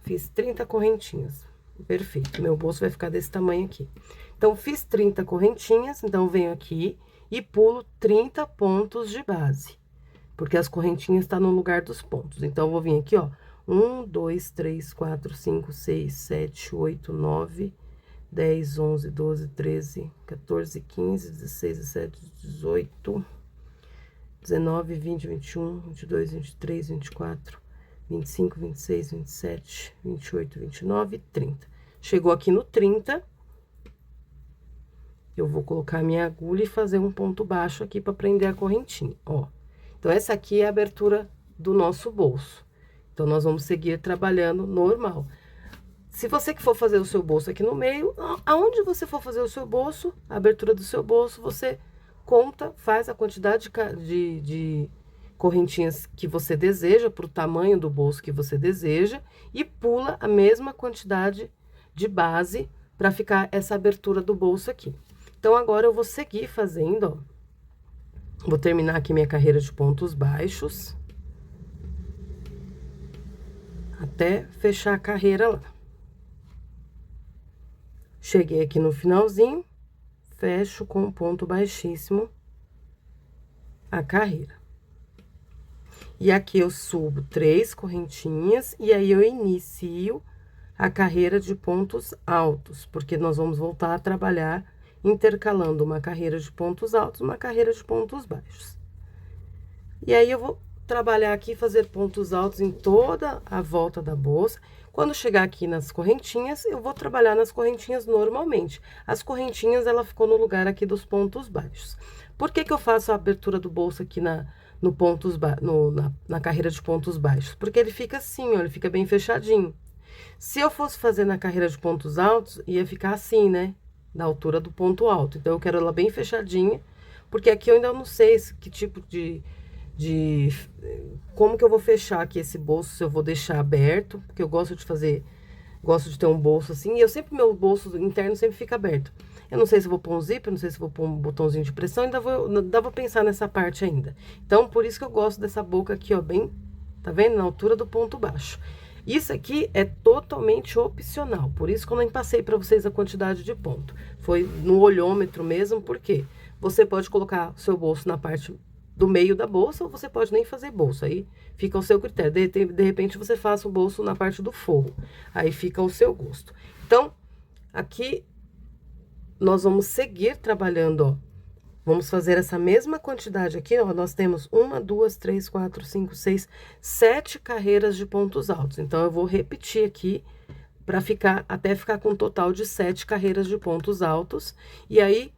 Fiz 30 correntinhas. Perfeito, meu bolso vai ficar desse tamanho aqui. Então, fiz 30 correntinhas, então venho aqui e pulo 30 pontos de base. Porque as correntinhas estão no lugar dos pontos. Então, eu vou vir aqui, ó. 1, 2, 3, 4, 5, 6, 7, 8, 9, 10, 11, 12, 13, 14, 15, 16, 17, 18, 19, 20, 21, 22, 23, 24, 25, 26, 27, 28, 29 e 30. Chegou aqui no 30, eu vou colocar a minha agulha e fazer um ponto baixo aqui para prender a correntinha, ó. Então, essa aqui é a abertura do nosso bolso. Então, nós vamos seguir trabalhando normal. Se você que for fazer o seu bolso aqui no meio, aonde você for fazer o seu bolso, a abertura do seu bolso, você conta, faz a quantidade de correntinhas que você deseja, para o tamanho do bolso que você deseja, e pula a mesma quantidade de base para ficar essa abertura do bolso aqui. Então, agora eu vou seguir fazendo, ó. Vou terminar aqui minha carreira de pontos baixos. até fechar a carreira lá. Cheguei aqui no finalzinho, fecho com ponto baixíssimo a carreira. E aqui eu subo 3 correntinhas e aí eu inicio a carreira de pontos altos, porque nós vamos voltar a trabalhar intercalando uma carreira de pontos altos, uma carreira de pontos baixos. E aí eu vou trabalhar aqui, fazer pontos altos em toda a volta da bolsa. Quando chegar aqui nas correntinhas, eu vou trabalhar nas correntinhas normalmente. As correntinhas, ela ficou no lugar aqui dos pontos baixos. Por que que eu faço a abertura do bolso aqui na carreira de pontos baixos? Porque ele fica assim, ó, ele fica bem fechadinho. Se eu fosse fazer na carreira de pontos altos, ia ficar assim, né? Da altura do ponto alto. Então, eu quero ela bem fechadinha, porque aqui eu ainda não sei que tipo como que eu vou fechar aqui esse bolso, se eu vou deixar aberto, porque eu gosto de ter um bolso assim, e meu bolso interno sempre fica aberto. Eu não sei se eu vou pôr um zíper, não sei se vou pôr um botãozinho de pressão, ainda vou pensar nessa parte ainda. Então, por isso que eu gosto dessa boca aqui, ó, bem, tá vendo? Na altura do ponto baixo. Isso aqui é totalmente opcional, por isso que eu nem passei para vocês a quantidade de ponto. Foi no olhômetro mesmo, porque você pode colocar o seu bolso na parte do meio da bolsa, ou você pode nem fazer bolsa, aí fica ao seu critério. De repente, você faça o bolso na parte do forro, aí fica ao seu gosto. Então, aqui, nós vamos seguir trabalhando, ó. Vamos fazer essa mesma quantidade aqui, ó. Nós temos 1, 2, 3, 4, 5, 6, 7 carreiras de pontos altos. Então, eu vou repetir aqui para até ficar com um total de 7 carreiras de pontos altos. E aí,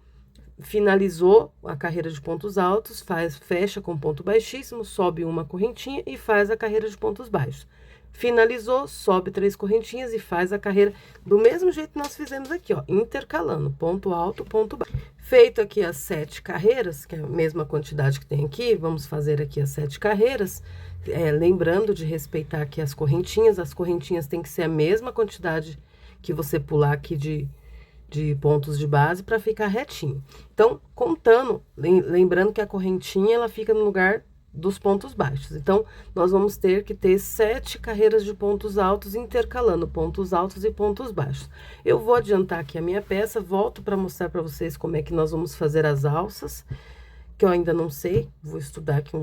finalizou a carreira de pontos altos, fecha com ponto baixíssimo, sobe uma correntinha e faz a carreira de pontos baixos. Finalizou, sobe 3 correntinhas e faz a carreira do mesmo jeito que nós fizemos aqui, ó, intercalando ponto alto, ponto baixo. Feito aqui as 7 carreiras, que é a mesma quantidade que tem aqui, vamos fazer aqui as 7 carreiras, lembrando de respeitar aqui as correntinhas tem que ser a mesma quantidade que você pular aqui de pontos de base para ficar retinho. Então, contando, lembrando que a correntinha, ela fica no lugar dos pontos baixos. Então, nós vamos ter que ter 7 carreiras de pontos altos, intercalando pontos altos e pontos baixos. Eu vou adiantar aqui a minha peça, volto para mostrar para vocês como é que nós vamos fazer as alças, que eu ainda não sei. Vou estudar aqui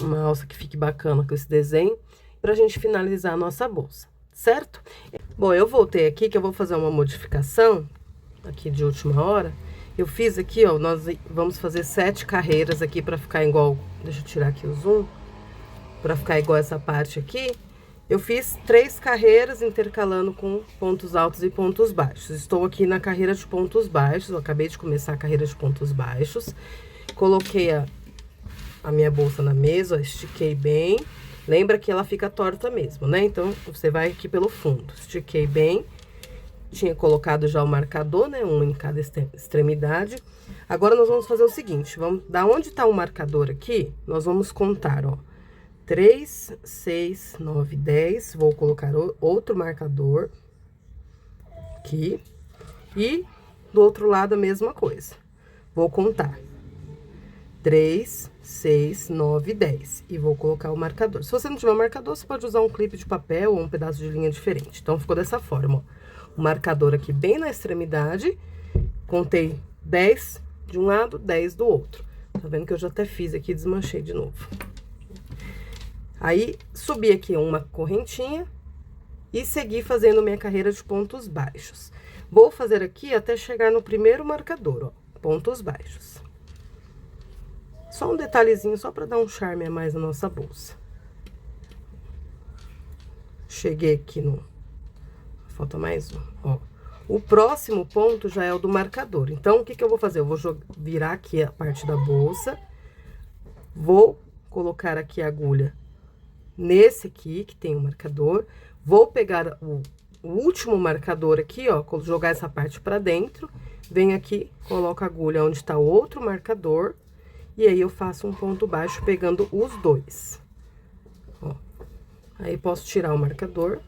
uma alça que fique bacana com esse desenho, pra gente finalizar a nossa bolsa, certo? Bom, eu voltei aqui que eu vou fazer uma modificação aqui de última hora. Eu fiz aqui, ó, nós vamos fazer 7 carreiras aqui pra ficar igual, deixa eu tirar aqui o zoom, pra ficar igual essa parte aqui. Eu fiz 3 carreiras intercalando com pontos altos e pontos baixos. Estou aqui na carreira de pontos baixos, eu acabei de começar a carreira de pontos baixos. Coloquei a minha bolsa na mesa, ó, estiquei bem. Lembra que ela fica torta mesmo, né? Então, você vai aqui pelo fundo. Estiquei bem. Tinha colocado já o marcador, né? Um em cada extremidade. Agora, nós vamos fazer o seguinte. Da onde tá o marcador aqui, nós vamos contar, ó. 3, 6, 9, 10. Vou colocar outro marcador aqui. E do outro lado, a mesma coisa. Vou contar. 3, 6, 9, 10. E vou colocar o marcador. Se você não tiver o marcador, você pode usar um clipe de papel ou um pedaço de linha diferente. Então, ficou dessa forma, ó. O marcador aqui bem na extremidade. Contei 10 de um lado, 10 do outro. Tá vendo que eu já até fiz aqui, desmanchei de novo. Aí, subi aqui uma correntinha e segui fazendo minha carreira de pontos baixos. Vou fazer aqui até chegar no primeiro marcador, ó, pontos baixos. Só um detalhezinho, só para dar um charme a mais na nossa bolsa. Cheguei aqui no... Falta mais um, ó. O próximo ponto já é o do marcador. Então, o que que eu vou fazer? Eu vou virar aqui a parte da bolsa. Vou colocar aqui a agulha nesse aqui, que tem o marcador. Vou pegar o último marcador aqui, ó, jogar essa parte pra dentro. Venho aqui, coloco a agulha onde tá o outro marcador. E aí, eu faço um ponto baixo pegando os dois. Ó. Aí, posso tirar o marcador.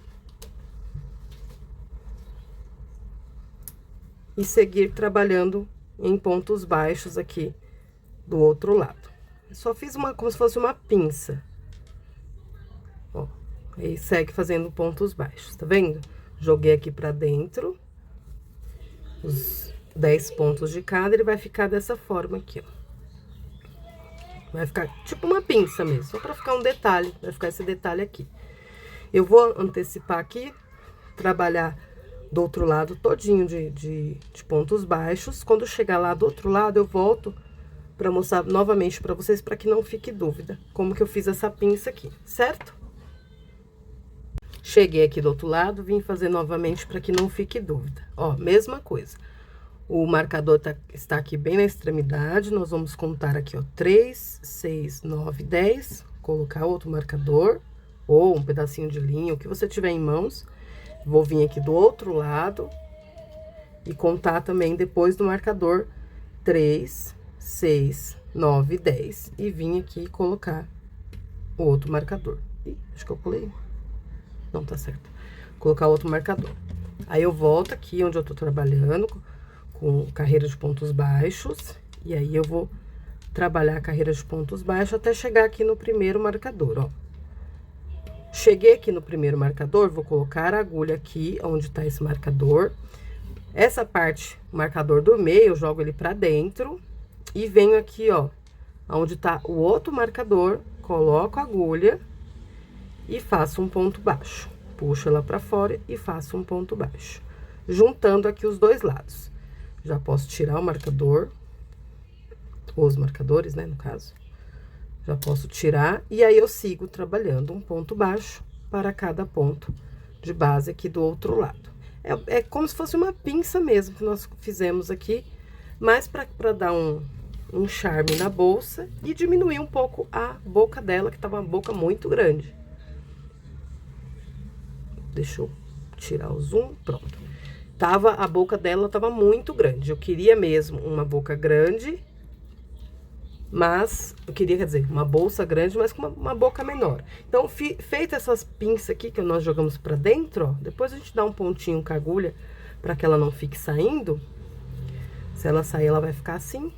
E seguir trabalhando em pontos baixos aqui do outro lado. Só fiz como se fosse uma pinça. Ó, Aí, segue fazendo pontos baixos, tá vendo? Joguei aqui pra dentro os 10 pontos de cada, ele vai ficar dessa forma aqui, ó. Vai ficar tipo uma pinça mesmo, só pra ficar um detalhe, vai ficar esse detalhe aqui. Eu vou antecipar aqui, trabalhar do outro lado todinho de pontos baixos. Quando chegar lá do outro lado, eu volto pra mostrar novamente pra vocês, pra que não fique dúvida como que eu fiz essa pinça aqui, certo? Cheguei aqui do outro lado, vim fazer novamente pra que não fique dúvida. Ó, mesma coisa. O marcador está aqui bem na extremidade, nós vamos contar aqui, ó, 3, 6, 9, 10, colocar outro marcador, ou um pedacinho de linha, o que você tiver em mãos. Vou vir aqui do outro lado e contar também depois do marcador 3, 6, 9, 10. E vim aqui colocar o outro marcador. Ih, acho que eu pulei. Não, tá certo. Colocar outro marcador. Aí, eu volto aqui onde eu tô trabalhando com carreira de pontos baixos. E aí, eu vou trabalhar a carreira de pontos baixos até chegar aqui no primeiro marcador, ó. Cheguei aqui no primeiro marcador, vou colocar a agulha aqui, onde tá esse marcador. Essa parte, o marcador do meio, eu jogo ele pra dentro. E venho aqui, ó, onde tá o outro marcador, coloco a agulha e faço um ponto baixo. Puxo ela pra fora e faço um ponto baixo. Juntando aqui os dois lados. Já posso tirar o marcador, os marcadores, né, no caso. Já posso tirar, e aí eu sigo trabalhando um ponto baixo para cada ponto de base aqui do outro lado. É como se fosse uma pinça mesmo que nós fizemos aqui, mas para dar um charme na bolsa e diminuir um pouco a boca dela, que tava uma boca muito grande. Deixa eu tirar o zoom, pronto. A boca dela tava muito grande, eu queria mesmo uma boca grande, mas eu queria, quer dizer, uma bolsa grande, mas com uma boca menor. Então, feita essas pinças aqui que nós jogamos pra dentro, ó, depois a gente dá um pontinho com a agulha pra que ela não fique saindo. Se ela sair, ela vai ficar assim.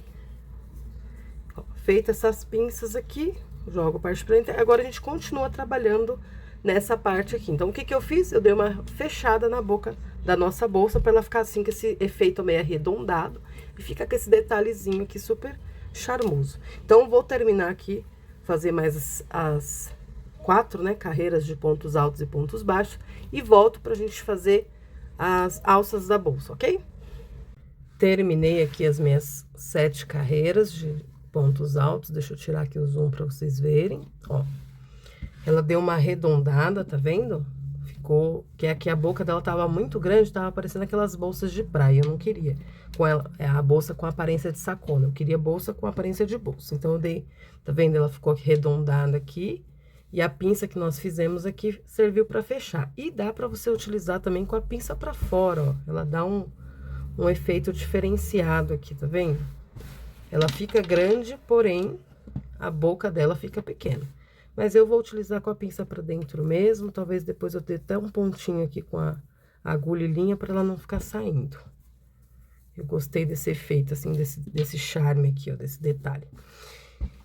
Ó, feita essas pinças aqui, jogo a parte pra dentro. Agora, a gente continua trabalhando nessa parte aqui. Então, o que que eu fiz? Eu dei uma fechada na boca da nossa bolsa pra ela ficar assim, com esse efeito meio arredondado. E fica com esse detalhezinho aqui super charmoso. Então, vou terminar aqui, fazer mais as 4, né, carreiras de pontos altos e pontos baixos, e volto pra gente fazer as alças da bolsa, ok? Terminei aqui as minhas 7 carreiras de pontos altos, deixa eu tirar aqui o zoom pra vocês verem, ó. Ela deu uma arredondada, tá vendo? Ficou, que aqui a boca dela tava muito grande, tava parecendo aquelas bolsas de praia, eu não queria. Com ela, a bolsa com aparência de sacona, eu queria bolsa com aparência de bolsa. Então, eu dei, tá vendo? Ela ficou arredondada aqui, e a pinça que nós fizemos aqui serviu pra fechar. E dá pra você utilizar também com a pinça pra fora, ó. Ela dá um efeito diferenciado aqui, tá vendo? Ela fica grande, porém, a boca dela fica pequena. Mas eu vou utilizar com a pinça pra dentro mesmo, talvez depois eu dê até um pontinho aqui com a agulha e linha pra ela não ficar saindo. Eu gostei desse efeito, assim, desse charme aqui, ó, desse detalhe.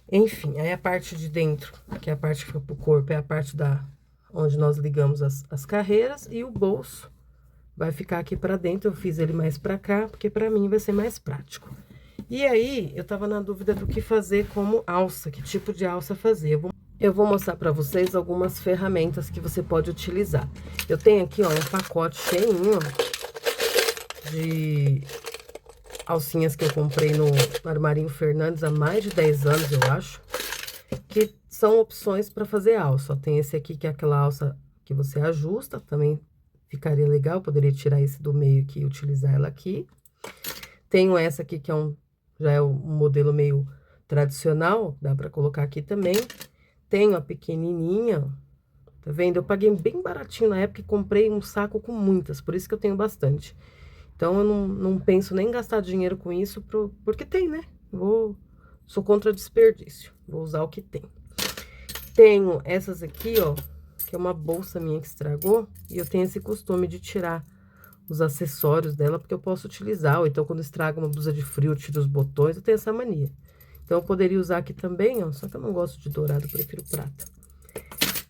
Enfim, aí a parte de dentro, que é a parte que fica pro corpo, é a parte onde nós ligamos as carreiras, e o bolso vai ficar aqui pra dentro. Eu fiz ele mais pra cá, porque pra mim vai ser mais prático. E aí, eu tava na dúvida do que fazer como alça, que tipo de alça fazer. Eu vou mostrar pra vocês algumas ferramentas que você pode utilizar. Eu tenho aqui, ó, um pacote cheinho de alcinhas que eu comprei no Armarinho Fernandes há mais de 10 anos, eu acho, que são opções para fazer alça. Ó, tem esse aqui, que é aquela alça que você ajusta, também ficaria legal, eu poderia tirar esse do meio aqui e utilizar ela aqui. Tenho essa aqui, que já é um modelo meio tradicional, dá para colocar aqui também. Tenho a pequenininha, tá vendo? Eu paguei bem baratinho na época e comprei um saco com muitas, por isso que eu tenho bastante. Então, eu não penso nem em gastar dinheiro com isso, porque tem, né? Sou contra desperdício, vou usar o que tem. Tenho essas aqui, ó, que é uma bolsa minha que estragou, e eu tenho esse costume de tirar os acessórios dela, porque eu posso utilizar, ou então quando estraga uma blusa de frio, eu tiro os botões, eu tenho essa mania. Então, eu poderia usar aqui também, ó, só que eu não gosto de dourado, eu prefiro prata.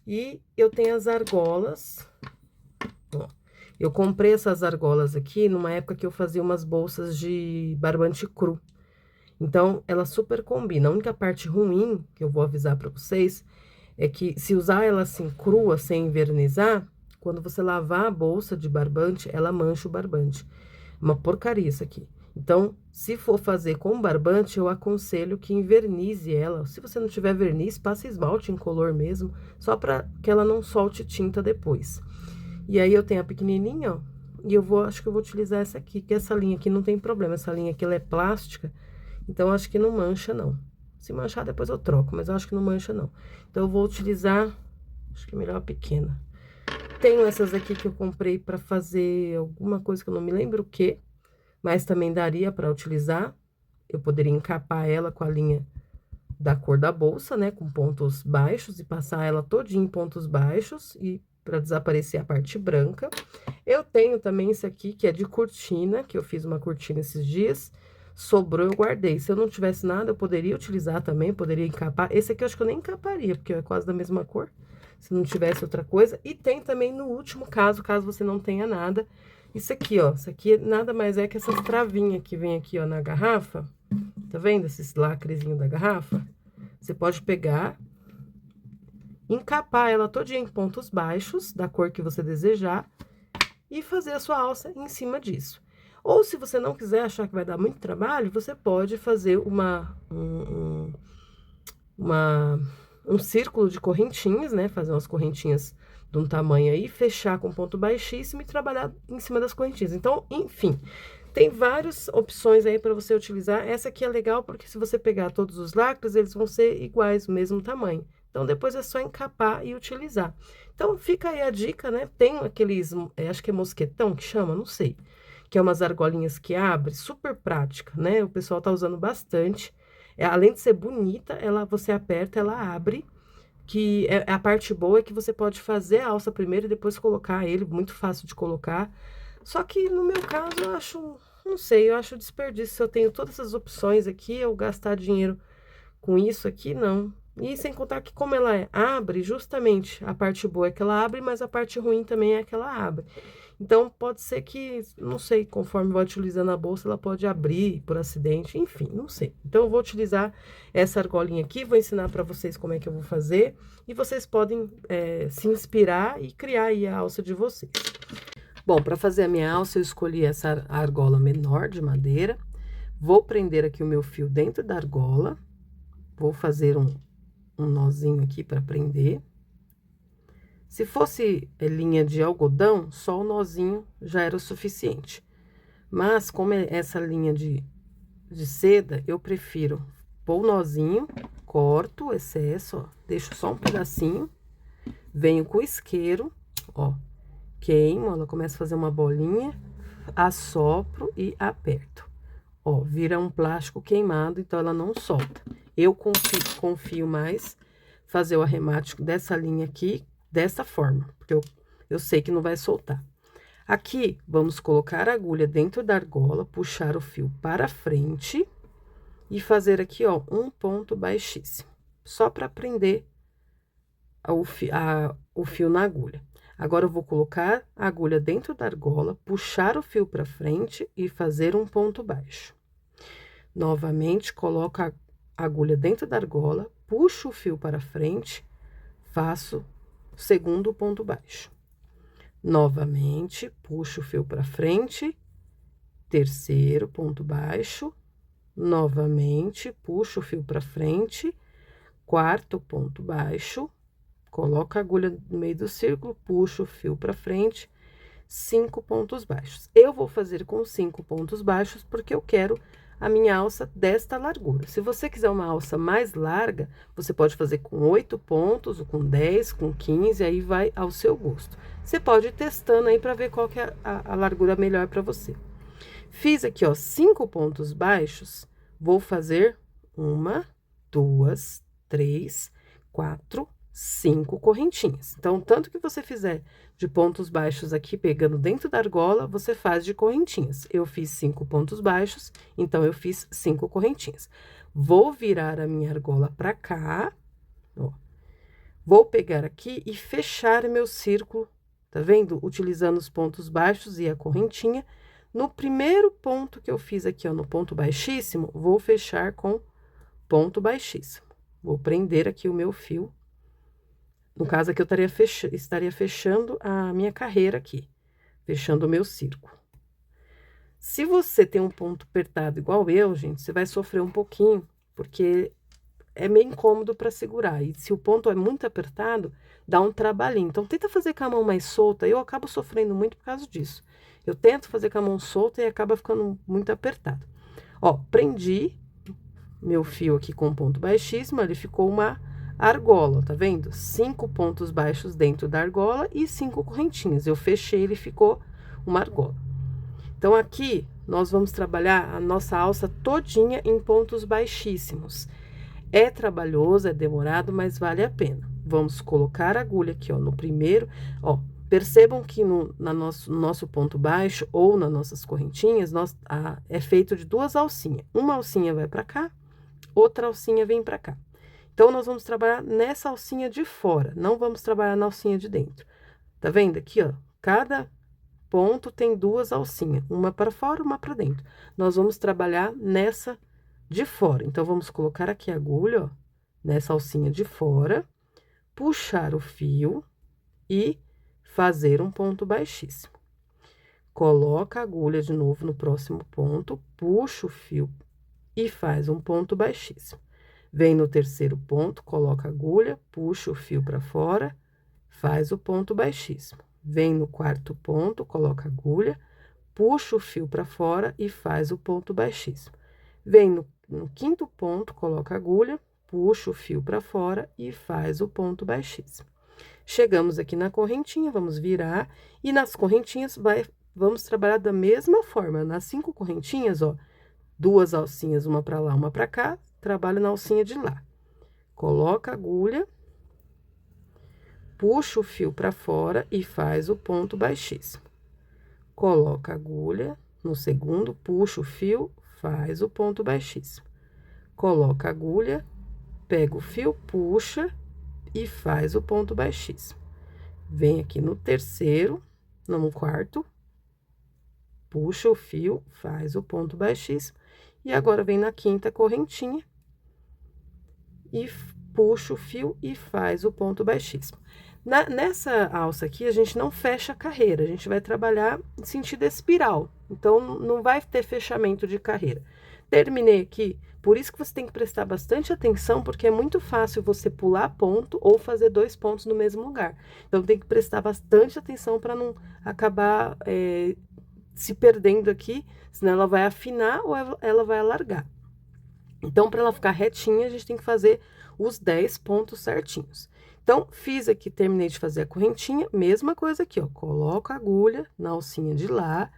E eu tenho as argolas, ó. Eu comprei essas argolas aqui numa época que eu fazia umas bolsas de barbante cru. Então, ela super combina. A única parte ruim que eu vou avisar pra vocês é que se usar ela assim crua, sem envernizar, quando você lavar a bolsa de barbante, ela mancha o barbante. Uma porcaria isso aqui. Então, se for fazer com barbante, eu aconselho que envernize ela. Se você não tiver verniz, passe esmalte incolor mesmo, só para que ela não solte tinta depois. E aí eu tenho a pequenininha, ó, e acho que eu vou utilizar essa aqui, que essa linha aqui não tem problema. Essa linha aqui, ela é plástica, então acho que não mancha, não. Se manchar, depois eu troco, mas eu acho que não mancha, não. Então, eu vou utilizar, acho que é melhor a pequena. Tenho essas aqui que eu comprei para fazer alguma coisa que eu não me lembro o que, mas também daria para utilizar. Eu poderia encapar ela com a linha da cor da bolsa, né, com pontos baixos e passar ela todinha em pontos baixos e para desaparecer a parte branca. Eu tenho também esse aqui que é de cortina, que eu fiz uma cortina esses dias. Sobrou, eu guardei. Se eu não tivesse nada, eu poderia utilizar também, poderia encapar. Esse aqui eu acho que eu nem encaparia, porque é quase da mesma cor, se não tivesse outra coisa. E tem também no último caso você não tenha nada, isso aqui, ó. Isso aqui nada mais é que essas travinhas que vem aqui, ó, na garrafa. Tá vendo esses lacrezinhos da garrafa? Você pode pegar, encapar ela todinha em pontos baixos, da cor que você desejar, e fazer a sua alça em cima disso. Ou se você não quiser achar que vai dar muito trabalho, você pode fazer um círculo de correntinhas, né? Fazer umas correntinhas de um tamanho aí, fechar com ponto baixíssimo e trabalhar em cima das correntinhas. Então, enfim, tem várias opções aí para você utilizar. Essa aqui é legal porque se você pegar todos os lacres, eles vão ser iguais, o mesmo tamanho. Então, depois é só encapar e utilizar. Então, fica aí a dica, né? Tem aqueles, acho que é mosquetão que chama, não sei. Que é umas argolinhas que abre, super prática, né? O pessoal tá usando bastante. Além de ser bonita, você aperta, ela abre. Que a parte boa é que você pode fazer a alça primeiro e depois colocar ele, muito fácil de colocar. Só que no meu caso, eu acho, não sei, eu acho desperdício. Se eu tenho todas essas opções aqui, eu gastar dinheiro com isso aqui, não. E sem contar que como ela abre, justamente a parte boa é que ela abre, mas a parte ruim também é que ela abre. Então, pode ser que, não sei, conforme vai utilizando a bolsa, ela pode abrir por acidente, enfim, não sei. Então, eu vou utilizar essa argolinha aqui, vou ensinar para vocês como é que eu vou fazer, e vocês podem se inspirar e criar aí a alça de vocês. Bom, para fazer a minha alça, eu escolhi essa argola menor de madeira, vou prender aqui o meu fio dentro da argola, vou fazer um nozinho aqui para prender. Se fosse linha de algodão, só o nozinho já era o suficiente. Mas, como é essa linha de seda, eu prefiro pôr o nozinho, corto o excesso, ó, deixo só um pedacinho, venho com o isqueiro, ó, queimo, ela começa a fazer uma bolinha, assopro e aperto. Ó, vira um plástico queimado, então ela não solta. Eu confio mais fazer o arremate dessa linha aqui, dessa forma, porque eu sei que não vai soltar. Aqui, vamos colocar a agulha dentro da argola, puxar o fio para frente e fazer aqui, ó, um ponto baixíssimo, só para prender o fio na agulha. Agora, eu vou colocar a agulha dentro da argola, puxar o fio para frente e fazer um ponto baixo. Novamente, coloco a agulha dentro da argola, puxo o fio para frente, faço o segundo ponto baixo. Novamente, puxo o fio para frente, terceiro ponto baixo. Novamente, puxo o fio para frente, quarto ponto baixo. Coloco a agulha no meio do círculo, puxo o fio para frente, 5 pontos baixos. Eu vou fazer com 5 pontos baixos porque eu quero a minha alça desta largura. Se você quiser uma alça mais larga, você pode fazer com 8 pontos, ou com 10, com 15, aí vai ao seu gosto. Você pode ir testando aí para ver qual que é a largura melhor para você. Fiz aqui, ó, 5 pontos baixos, vou fazer 1, 2, 3, 4, 5 correntinhas. Então, tanto que você fizer de pontos baixos aqui, pegando dentro da argola, você faz de correntinhas. Eu fiz 5 pontos baixos, então, eu fiz 5 correntinhas. Vou virar a minha argola pra cá, ó. Vou pegar aqui e fechar meu círculo, tá vendo? Utilizando os pontos baixos e a correntinha. No primeiro ponto que eu fiz aqui, ó, no ponto baixíssimo, vou fechar com ponto baixíssimo. Vou prender aqui o meu fio. No caso aqui, eu estaria fechando a minha carreira aqui, fechando o meu círculo. Se você tem um ponto apertado igual eu, gente, você vai sofrer um pouquinho, porque é meio incômodo para segurar. E se o ponto é muito apertado, dá um trabalhinho. Então, tenta fazer com a mão mais solta. Eu acabo sofrendo muito por causa disso. Eu tento fazer com a mão solta e acaba ficando muito apertado. Ó, prendi meu fio aqui com ponto baixíssimo, ele ficou uma argola, tá vendo? 5 pontos baixos dentro da argola e 5 correntinhas. Eu fechei, ele ficou uma argola. Então, aqui, nós vamos trabalhar a nossa alça todinha em pontos baixíssimos. É trabalhoso, é demorado, mas vale a pena. Vamos colocar a agulha aqui, ó, no primeiro, ó. Percebam que no nosso ponto baixo ou nas nossas correntinhas, é feito de 2 alcinhas. Uma alcinha vai para cá, outra alcinha vem para cá. Então, nós vamos trabalhar nessa alcinha de fora, não vamos trabalhar na alcinha de dentro. Tá vendo aqui, ó? Cada ponto tem 2 alcinhas, uma para fora, uma para dentro. Nós vamos trabalhar nessa de fora. Então, vamos colocar aqui a agulha, ó, nessa alcinha de fora, puxar o fio e fazer um ponto baixíssimo. Coloca a agulha de novo no próximo ponto, puxa o fio e faz um ponto baixíssimo. Vem no terceiro ponto, coloca a agulha, puxa o fio para fora, faz o ponto baixíssimo. Vem no quarto ponto, coloca a agulha, puxa o fio para fora e faz o ponto baixíssimo. Vem no quinto ponto, coloca a agulha, puxa o fio para fora e faz o ponto baixíssimo. Chegamos aqui na correntinha, vamos virar, e nas correntinhas vamos trabalhar da mesma forma. Nas 5 correntinhas, ó, 2 alcinhas, uma para lá, uma para cá, trabalho na alcinha de lá. Coloca a agulha, puxa o fio para fora e faz o ponto baixíssimo. Coloca a agulha no segundo, puxa o fio, faz o ponto baixíssimo. Coloca a agulha, pega o fio, puxa e faz o ponto baixíssimo. Vem aqui no terceiro, no quarto, puxa o fio, faz o ponto baixíssimo. E agora, vem na quinta correntinha e puxa o fio e faz o ponto baixíssimo. Nessa alça aqui, a gente não fecha a carreira, a gente vai trabalhar em sentido espiral. Então, não vai ter fechamento de carreira. Terminei aqui, por isso que você tem que prestar bastante atenção, porque é muito fácil você pular ponto ou fazer 2 pontos no mesmo lugar. Então, tem que prestar bastante atenção para não acabar se perdendo aqui, senão ela vai afinar ou ela vai alargar. Então, para ela ficar retinha, a gente tem que fazer os 10 pontos certinhos. Então, fiz aqui, terminei de fazer a correntinha, mesma coisa aqui, ó. Coloco a agulha na alcinha de lá,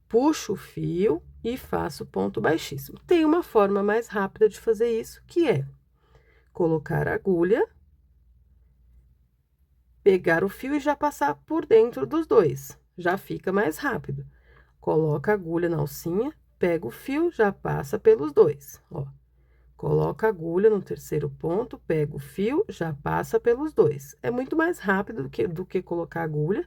puxo o fio e faço ponto baixíssimo. Tem uma forma mais rápida de fazer isso, que é colocar a agulha, pegar o fio e já passar por dentro dos dois. Já fica mais rápido. Coloca a agulha na alcinha, pega o fio, já passa pelos dois, ó. Coloca a agulha no terceiro ponto, pega o fio, já passa pelos dois. É muito mais rápido do que colocar a agulha,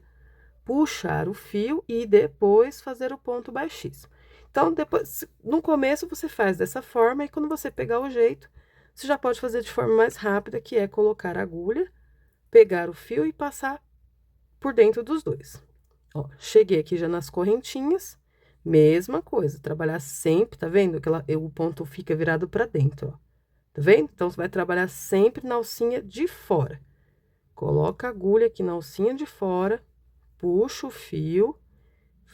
puxar o fio e depois fazer o ponto baixíssimo. Então, depois, no começo você faz dessa forma e quando você pegar o jeito, você já pode fazer de forma mais rápida, que é colocar a agulha, pegar o fio e passar por dentro dos dois. Ó, cheguei aqui já nas correntinhas. Mesma coisa, trabalhar sempre, tá vendo? O ponto fica virado pra dentro, ó. Tá vendo? Então, você vai trabalhar sempre na alcinha de fora. Coloca a agulha aqui na alcinha de fora, puxa o fio,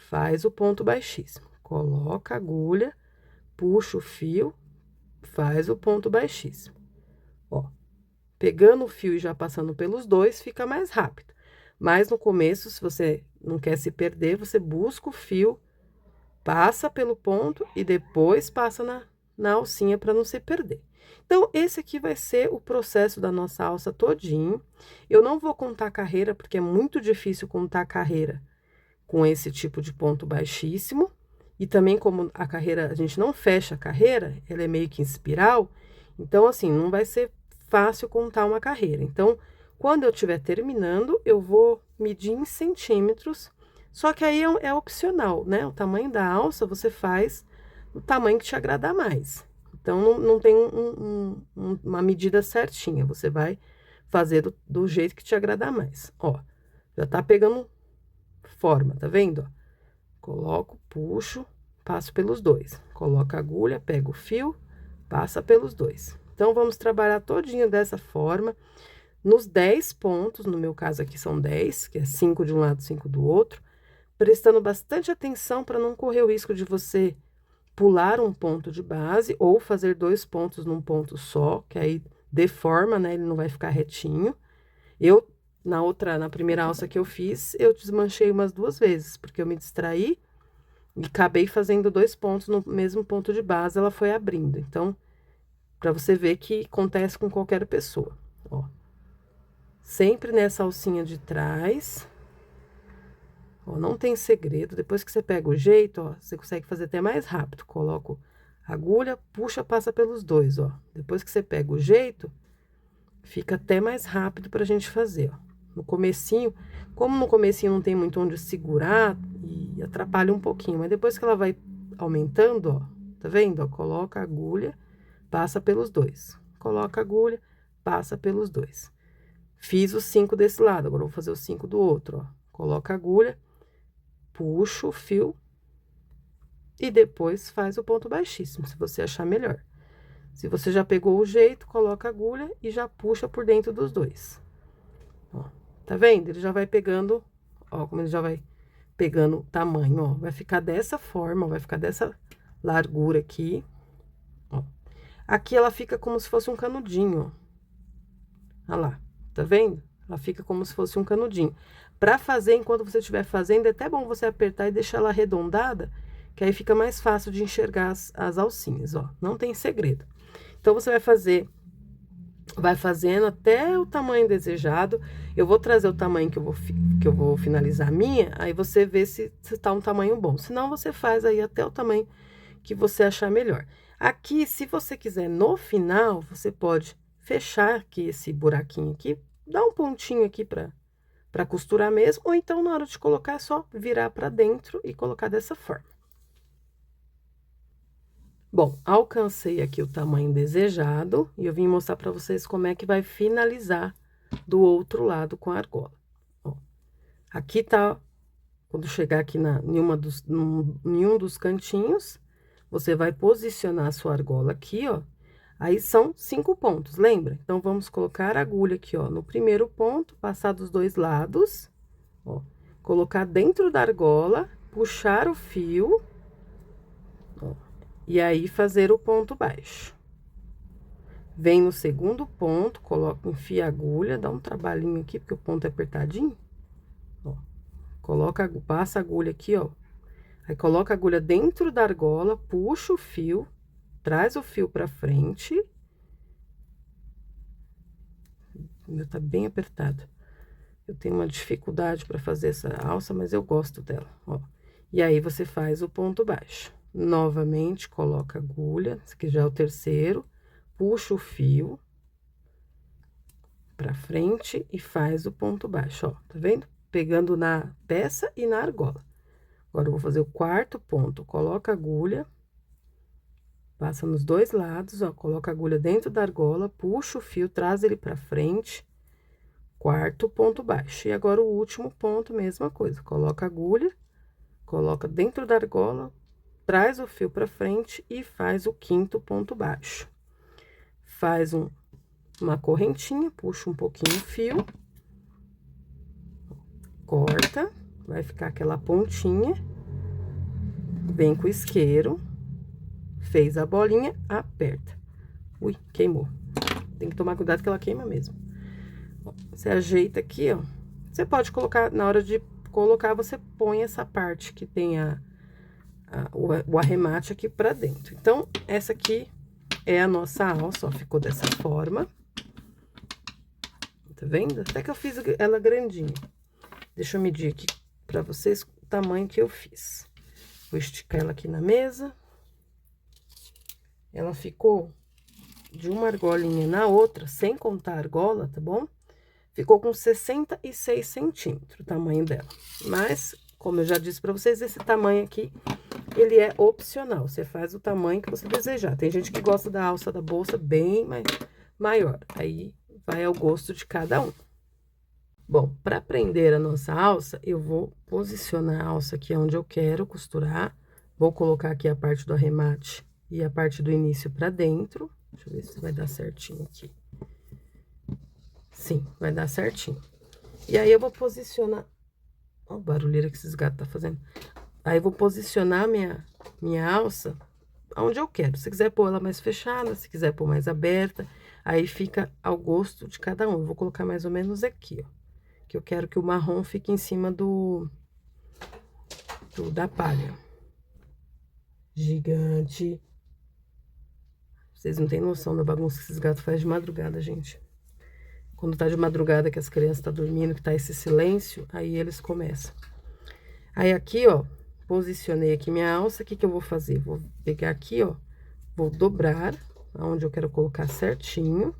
faz o ponto baixíssimo. Coloca a agulha, puxa o fio, faz o ponto baixíssimo. Ó, pegando o fio e já passando pelos dois, fica mais rápido. Mas no começo, se você não quer se perder, você busca o fio, passa pelo ponto e depois passa na alcinha para não se perder. Então, esse aqui vai ser o processo da nossa alça todinho. Eu não vou contar a carreira, porque é muito difícil contar a carreira com esse tipo de ponto baixíssimo. E também, como a carreira, a gente não fecha a carreira, ela é meio que em espiral, então, assim, não vai ser fácil contar uma carreira. Então, Quando eu estiver terminando, eu vou medir em centímetros, só que aí é opcional, né? O tamanho da alça você faz o tamanho que te agradar mais. Então, não tem uma medida certinha, você vai fazer do jeito que te agradar mais. Ó, já tá pegando forma, tá vendo? Ó, coloco, puxo, passo pelos dois. Coloco a agulha, pego o fio, passa pelos dois. Então, vamos trabalhar todinho dessa forma. Nos 10 pontos, no meu caso aqui são 10, que é 5 de um lado, 5 do outro, prestando bastante atenção para não correr o risco de você pular um ponto de base ou fazer 2 pontos num ponto só, que aí deforma, né? Ele não vai ficar retinho. Eu, na primeira alça que eu fiz, eu desmanchei umas 2 vezes, porque eu me distraí e acabei fazendo 2 pontos no mesmo ponto de base, ela foi abrindo. Então, para você ver que acontece com qualquer pessoa, ó. Sempre nessa alcinha de trás. Ó, não tem segredo, depois que você pega o jeito, ó, você consegue fazer até mais rápido. Coloco a agulha, puxa, passa pelos dois, ó. Depois que você pega o jeito, fica até mais rápido pra gente fazer, ó. No comecinho, como no comecinho não tem muito onde segurar, e atrapalha um pouquinho, mas depois que ela vai aumentando, ó, tá vendo? Ó, coloca a agulha, passa pelos dois. Coloca a agulha, passa pelos dois. Fiz os 5 desse lado, agora eu vou fazer os 5 do outro, ó. Coloca a agulha, puxa o fio e depois faz o ponto baixíssimo, se você achar melhor. Se você já pegou o jeito, coloca a agulha e já puxa por dentro dos dois. Ó, tá vendo? Ele já vai pegando, ó, como ele já vai pegando tamanho, ó. Vai ficar dessa forma, vai ficar dessa largura aqui, ó. Aqui ela fica como se fosse um canudinho, ó. Olha lá, tá vendo? Ela fica como se fosse um canudinho. Para fazer, enquanto você estiver fazendo, é até bom você apertar e deixar ela arredondada, que aí fica mais fácil de enxergar as alcinhas, ó. Não tem segredo. Então, você vai fazendo até o tamanho desejado. Eu vou trazer o tamanho que eu vou finalizar a minha, aí você vê se tá um tamanho bom. Senão, você faz aí até o tamanho que você achar melhor. Aqui, se você quiser, no final, você pode fechar aqui esse buraquinho aqui, dar um pontinho aqui para costurar mesmo, ou então na hora de colocar é só virar para dentro e colocar dessa forma. Bom, alcancei aqui o tamanho desejado e eu vim mostrar para vocês como é que vai finalizar do outro lado com a argola. Ó, aqui tá, quando chegar aqui em um dos cantinhos, você vai posicionar a sua argola aqui, ó. Aí são 5 pontos, lembra? Então, vamos colocar a agulha aqui, ó, no primeiro ponto, passar dos dois lados, ó, colocar dentro da argola, puxar o fio, ó, e aí fazer o ponto baixo. Vem no segundo ponto, coloca, enfia a agulha, dá um trabalhinho aqui, porque o ponto é apertadinho, ó, passa a agulha aqui, ó, aí coloca a agulha dentro da argola, puxa o fio, traz o fio pra frente. O meu tá bem apertado. Eu tenho uma dificuldade para fazer essa alça, mas eu gosto dela, ó. E aí, você faz o ponto baixo. Novamente, coloca a agulha, esse aqui já é o terceiro, puxa o fio pra frente e faz o ponto baixo, ó. Tá vendo? Pegando na peça e na argola. Agora, eu vou fazer o quarto ponto. Coloca a agulha, passa nos dois lados, ó, coloca a agulha dentro da argola, puxa o fio, traz ele pra frente, quarto ponto baixo. E agora, o último ponto, mesma coisa, coloca a agulha, coloca dentro da argola, traz o fio pra frente e faz o quinto ponto baixo. Faz uma correntinha, puxa um pouquinho o fio, corta, vai ficar aquela pontinha, vem com o isqueiro, fez a bolinha, aperta. Ui, queimou. Tem que tomar cuidado que ela queima mesmo. Você ajeita aqui, ó. Você pode colocar, na hora de colocar, você põe essa parte que tem o arremate aqui pra dentro. Então, essa aqui é a nossa alça, ó, ficou dessa forma. Tá vendo? Até que eu fiz ela grandinha. Deixa eu medir aqui pra vocês o tamanho que eu fiz. Vou esticar ela aqui na mesa. Ela ficou de uma argolinha na outra, sem contar a argola, tá bom? Ficou com 66 centímetros o tamanho dela. Mas, como eu já disse pra vocês, esse tamanho aqui, ele é opcional. Você faz o tamanho que você desejar. Tem gente que gosta da alça da bolsa bem maior. Aí, vai ao gosto de cada um. Bom, para prender a nossa alça, eu vou posicionar a alça aqui onde eu quero costurar. Vou colocar aqui a parte do arremate e a parte do início para dentro. Deixa eu ver se vai dar certinho aqui. Sim, vai dar certinho. E aí, eu vou posicionar... Olha o barulheiro que esses gatos tá fazendo. Aí, eu vou posicionar minha alça onde eu quero. Se quiser pôr ela mais fechada, se quiser pôr mais aberta, aí fica ao gosto de cada um. Eu vou colocar mais ou menos aqui, ó. Que eu quero que o marrom fique em cima da palha. Gigante. Vocês não têm noção da bagunça que esses gatos fazem de madrugada, gente. Quando tá de madrugada, que as crianças estão dormindo, que tá esse silêncio, aí eles começam. Aí aqui, ó, posicionei aqui minha alça, o que que eu vou fazer? Vou pegar aqui, ó, vou dobrar, aonde eu quero colocar certinho.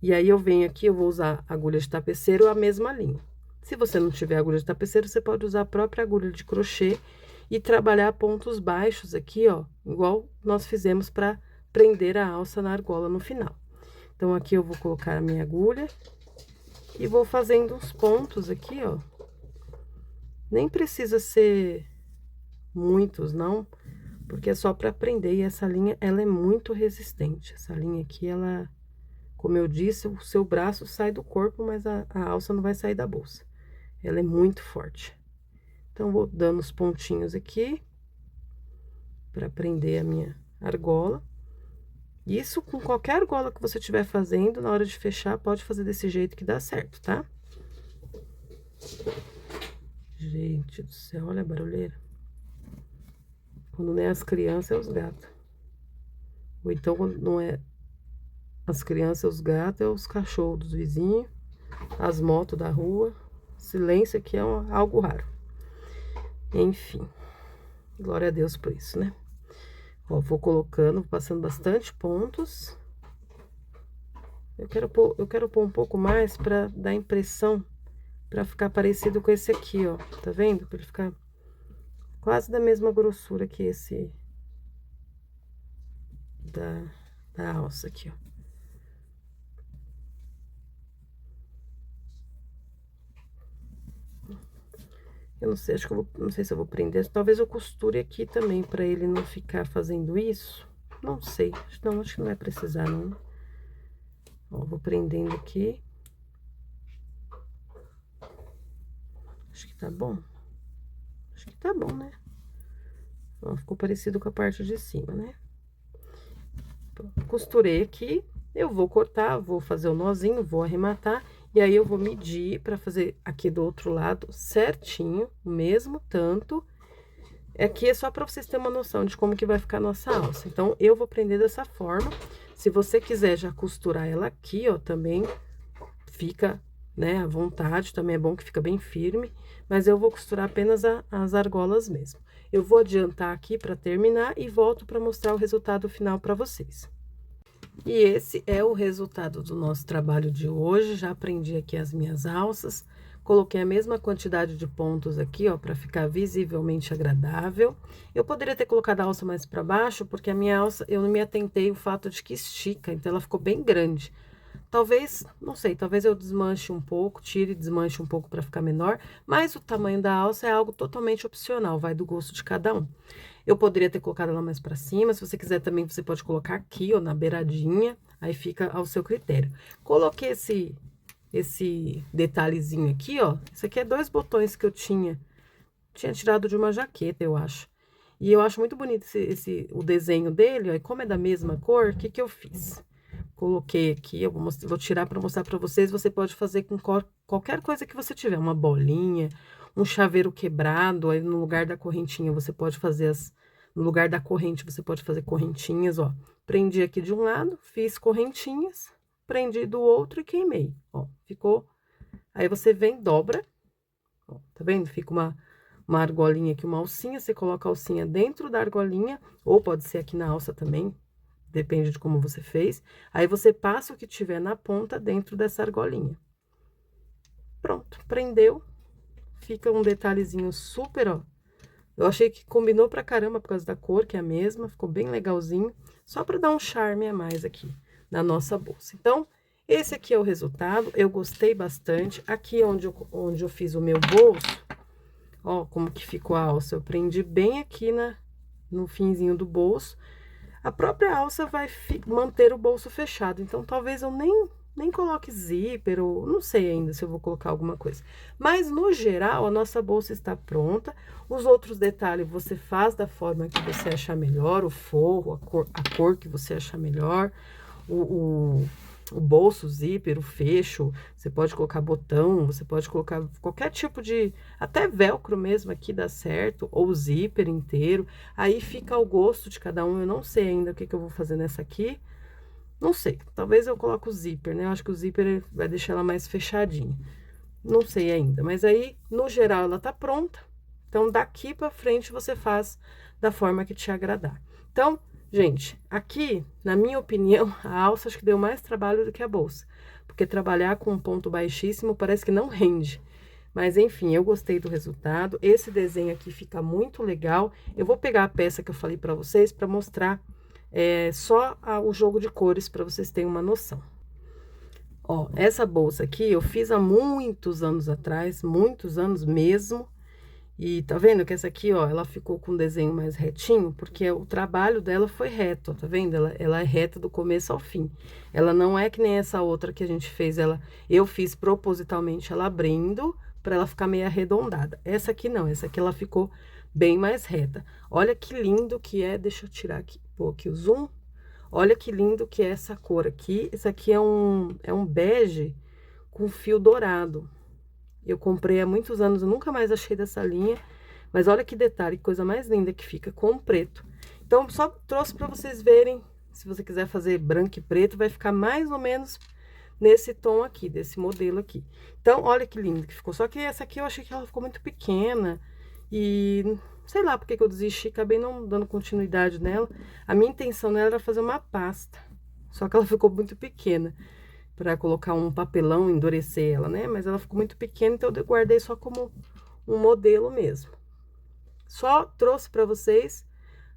E aí, eu venho aqui, eu vou usar agulha de tapeceiro, a mesma linha. Se você não tiver agulha de tapeceiro, você pode usar a própria agulha de crochê e trabalhar pontos baixos aqui, ó, igual nós fizemos para prender a alça na argola no final. Então, aqui eu vou colocar a minha agulha e vou fazendo uns pontos aqui, ó. Nem precisa ser muitos, não, porque é só para prender. E essa linha, ela é muito resistente. Essa linha aqui, ela... Como eu disse, o seu braço sai do corpo, mas a alça não vai sair da bolsa. Ela é muito forte. Então, vou dando os pontinhos aqui para prender a minha argola. Isso com qualquer argola que você estiver fazendo, na hora de fechar, pode fazer desse jeito que dá certo, tá? Gente do céu, olha a barulheira. Quando não é as crianças, é os gatos. Ou então, quando não é as crianças, os gatos, é os cachorros dos vizinhos, as motos da rua. Silêncio aqui é algo raro. Enfim, glória a Deus por isso, né? Ó, vou colocando, vou passando bastante pontos. Eu quero pôr um pouco mais pra dar impressão, pra ficar parecido com esse aqui, ó. Tá vendo? Pra ele ficar quase da mesma grossura que esse da alça aqui, ó. Eu não sei, acho que não sei se eu vou prender. Talvez eu costure aqui também, pra ele não ficar fazendo isso. Não sei. Não, acho que não vai precisar, não. Ó, vou prendendo aqui. Acho que tá bom. Acho que tá bom, né? Ó, ficou parecido com a parte de cima, né? Costurei aqui. Eu vou cortar, vou fazer o nozinho, vou arrematar. E aí, eu vou medir pra fazer aqui do outro lado certinho, o mesmo tanto. Aqui é só pra vocês terem uma noção de como que vai ficar a nossa alça. Então, eu vou prender dessa forma. Se você quiser já costurar ela aqui, ó, também fica, né, à vontade. Também é bom que fica bem firme. Mas eu vou costurar apenas as argolas mesmo. Eu vou adiantar aqui pra terminar e volto pra mostrar o resultado final pra vocês. E esse é o resultado do nosso trabalho de hoje. Já prendi aqui as minhas alças. Coloquei a mesma quantidade de pontos aqui, ó, pra ficar visivelmente agradável. Eu poderia ter colocado a alça mais pra baixo, porque a minha alça, eu não me atentei o fato de que estica, então ela ficou bem grande. Talvez, não sei, talvez eu desmanche um pouco, tire e desmanche um pouco pra ficar menor, mas o tamanho da alça é algo totalmente opcional, vai do gosto de cada um. Eu poderia ter colocado ela mais pra cima, se você quiser também, você pode colocar aqui, ó, na beiradinha, aí fica ao seu critério. Coloquei esse detalhezinho aqui, ó, isso aqui é 2 botões que eu tinha tirado de uma jaqueta, eu acho. E eu acho muito bonito o desenho dele, ó, e como é da mesma cor, o que que eu fiz? Coloquei aqui, eu vou tirar para mostrar para vocês, você pode fazer com qualquer coisa que você tiver, uma bolinha, um chaveiro quebrado, aí no lugar da correntinha você pode fazer no lugar da corrente você pode fazer correntinhas, ó. Prendi aqui de um lado, fiz correntinhas, prendi do outro e queimei, ó, ficou. Aí você vem, dobra, ó, tá vendo? Fica uma argolinha aqui, uma alcinha, você coloca a alcinha dentro da argolinha, ou pode ser aqui na alça também, depende de como você fez. Aí você passa o que tiver na ponta dentro dessa argolinha. Pronto, prendeu. Fica um detalhezinho super, ó. Eu achei que combinou pra caramba por causa da cor, que é a mesma, ficou bem legalzinho. Só pra dar um charme a mais aqui na nossa bolsa. Então, esse aqui é o resultado, eu gostei bastante. Aqui onde eu fiz o meu bolso, ó, como que ficou a alça. Eu prendi bem aqui no finzinho do bolso. A própria alça vai manter o bolso fechado, então talvez eu nem coloque zíper, ou não sei ainda se eu vou colocar alguma coisa. Mas, no geral, a nossa bolsa está pronta. Os outros detalhes você faz da forma que você achar melhor, o forro, a cor que você achar melhor, o bolso, o zíper, o fecho, você pode colocar botão, você pode colocar qualquer tipo de, até velcro mesmo aqui dá certo, ou zíper inteiro, aí fica ao gosto de cada um. Eu não sei ainda o que eu vou fazer nessa aqui, não sei, talvez eu coloque o zíper, né? Eu acho que o zíper vai deixar ela mais fechadinha, não sei ainda, mas aí, no geral, ela tá pronta, então daqui pra frente você faz da forma que te agradar. Então, gente, aqui, na minha opinião, a alça acho que deu mais trabalho do que a bolsa, porque trabalhar com um ponto baixíssimo parece que não rende. Mas, enfim, eu gostei do resultado. Esse desenho aqui fica muito legal. Eu vou pegar a peça que eu falei pra vocês pra mostrar só o jogo de cores, pra vocês terem uma noção. Ó, essa bolsa aqui eu fiz há muitos anos atrás, muitos anos mesmo. E tá vendo que essa aqui, ó, ela ficou com um desenho mais retinho, porque o trabalho dela foi reto, ó, tá vendo? Ela é reta do começo ao fim. Ela não é que nem essa outra que a gente fez, eu fiz propositalmente ela abrindo pra ela ficar meio arredondada. Essa aqui não, essa aqui ela ficou bem mais reta. Olha que lindo que é, deixa eu tirar aqui, pôr aqui o zoom. Olha que lindo que é essa cor aqui. Esse aqui é um bege com fio dourado. Eu comprei há muitos anos, eu nunca mais achei dessa linha. Mas olha que detalhe, que coisa mais linda que fica com o preto. Então, só trouxe para vocês verem. Se você quiser fazer branco e preto, vai ficar mais ou menos nesse tom aqui, desse modelo aqui. Então, olha que lindo que ficou. Só que essa aqui eu achei que ela ficou muito pequena. E sei lá porque que eu desisti, acabei não dando continuidade nela. A minha intenção nela era fazer uma pasta. Só que ela ficou muito pequena para colocar um papelão, endurecer ela, né? Mas ela ficou muito pequena, então eu guardei só como um modelo mesmo. Só trouxe para vocês,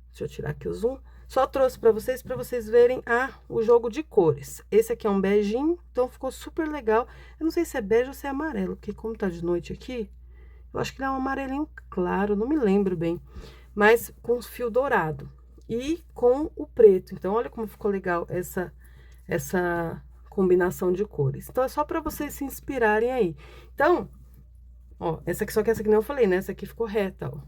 deixa eu tirar aqui o zoom, só trouxe para vocês verem o jogo de cores. Esse aqui é um beijinho, então ficou super legal. Eu não sei se é bege ou se é amarelo, porque como tá de noite aqui, eu acho que ele é um amarelinho claro, não me lembro bem. Mas com fio dourado e com o preto. Então, olha como ficou legal essa combinação de cores. Então, é só para vocês se inspirarem aí. Então, ó, essa aqui, só que essa aqui não eu falei, né? Essa aqui ficou reta, ó.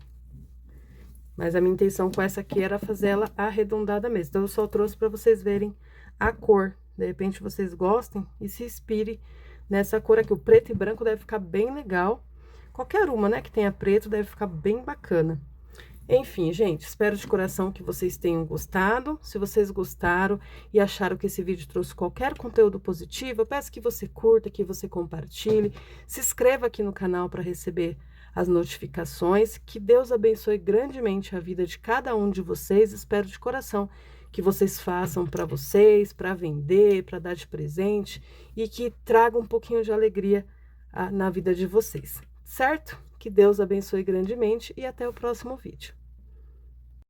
Mas a minha intenção com essa aqui era fazer ela arredondada mesmo. Então, eu só trouxe para vocês verem a cor. De repente, vocês gostem e se inspirem nessa cor aqui. O preto e branco deve ficar bem legal. Qualquer uma, né, que tenha preto deve ficar bem bacana. Enfim, gente, espero de coração que vocês tenham gostado. Se vocês gostaram e acharam que esse vídeo trouxe qualquer conteúdo positivo, eu peço que você curta, que você compartilhe. Se inscreva aqui no canal para receber as notificações. Que Deus abençoe grandemente a vida de cada um de vocês. Espero de coração que vocês façam para vocês, para vender, para dar de presente e que traga um pouquinho de alegria na vida de vocês, certo? Que Deus abençoe grandemente e até o próximo vídeo.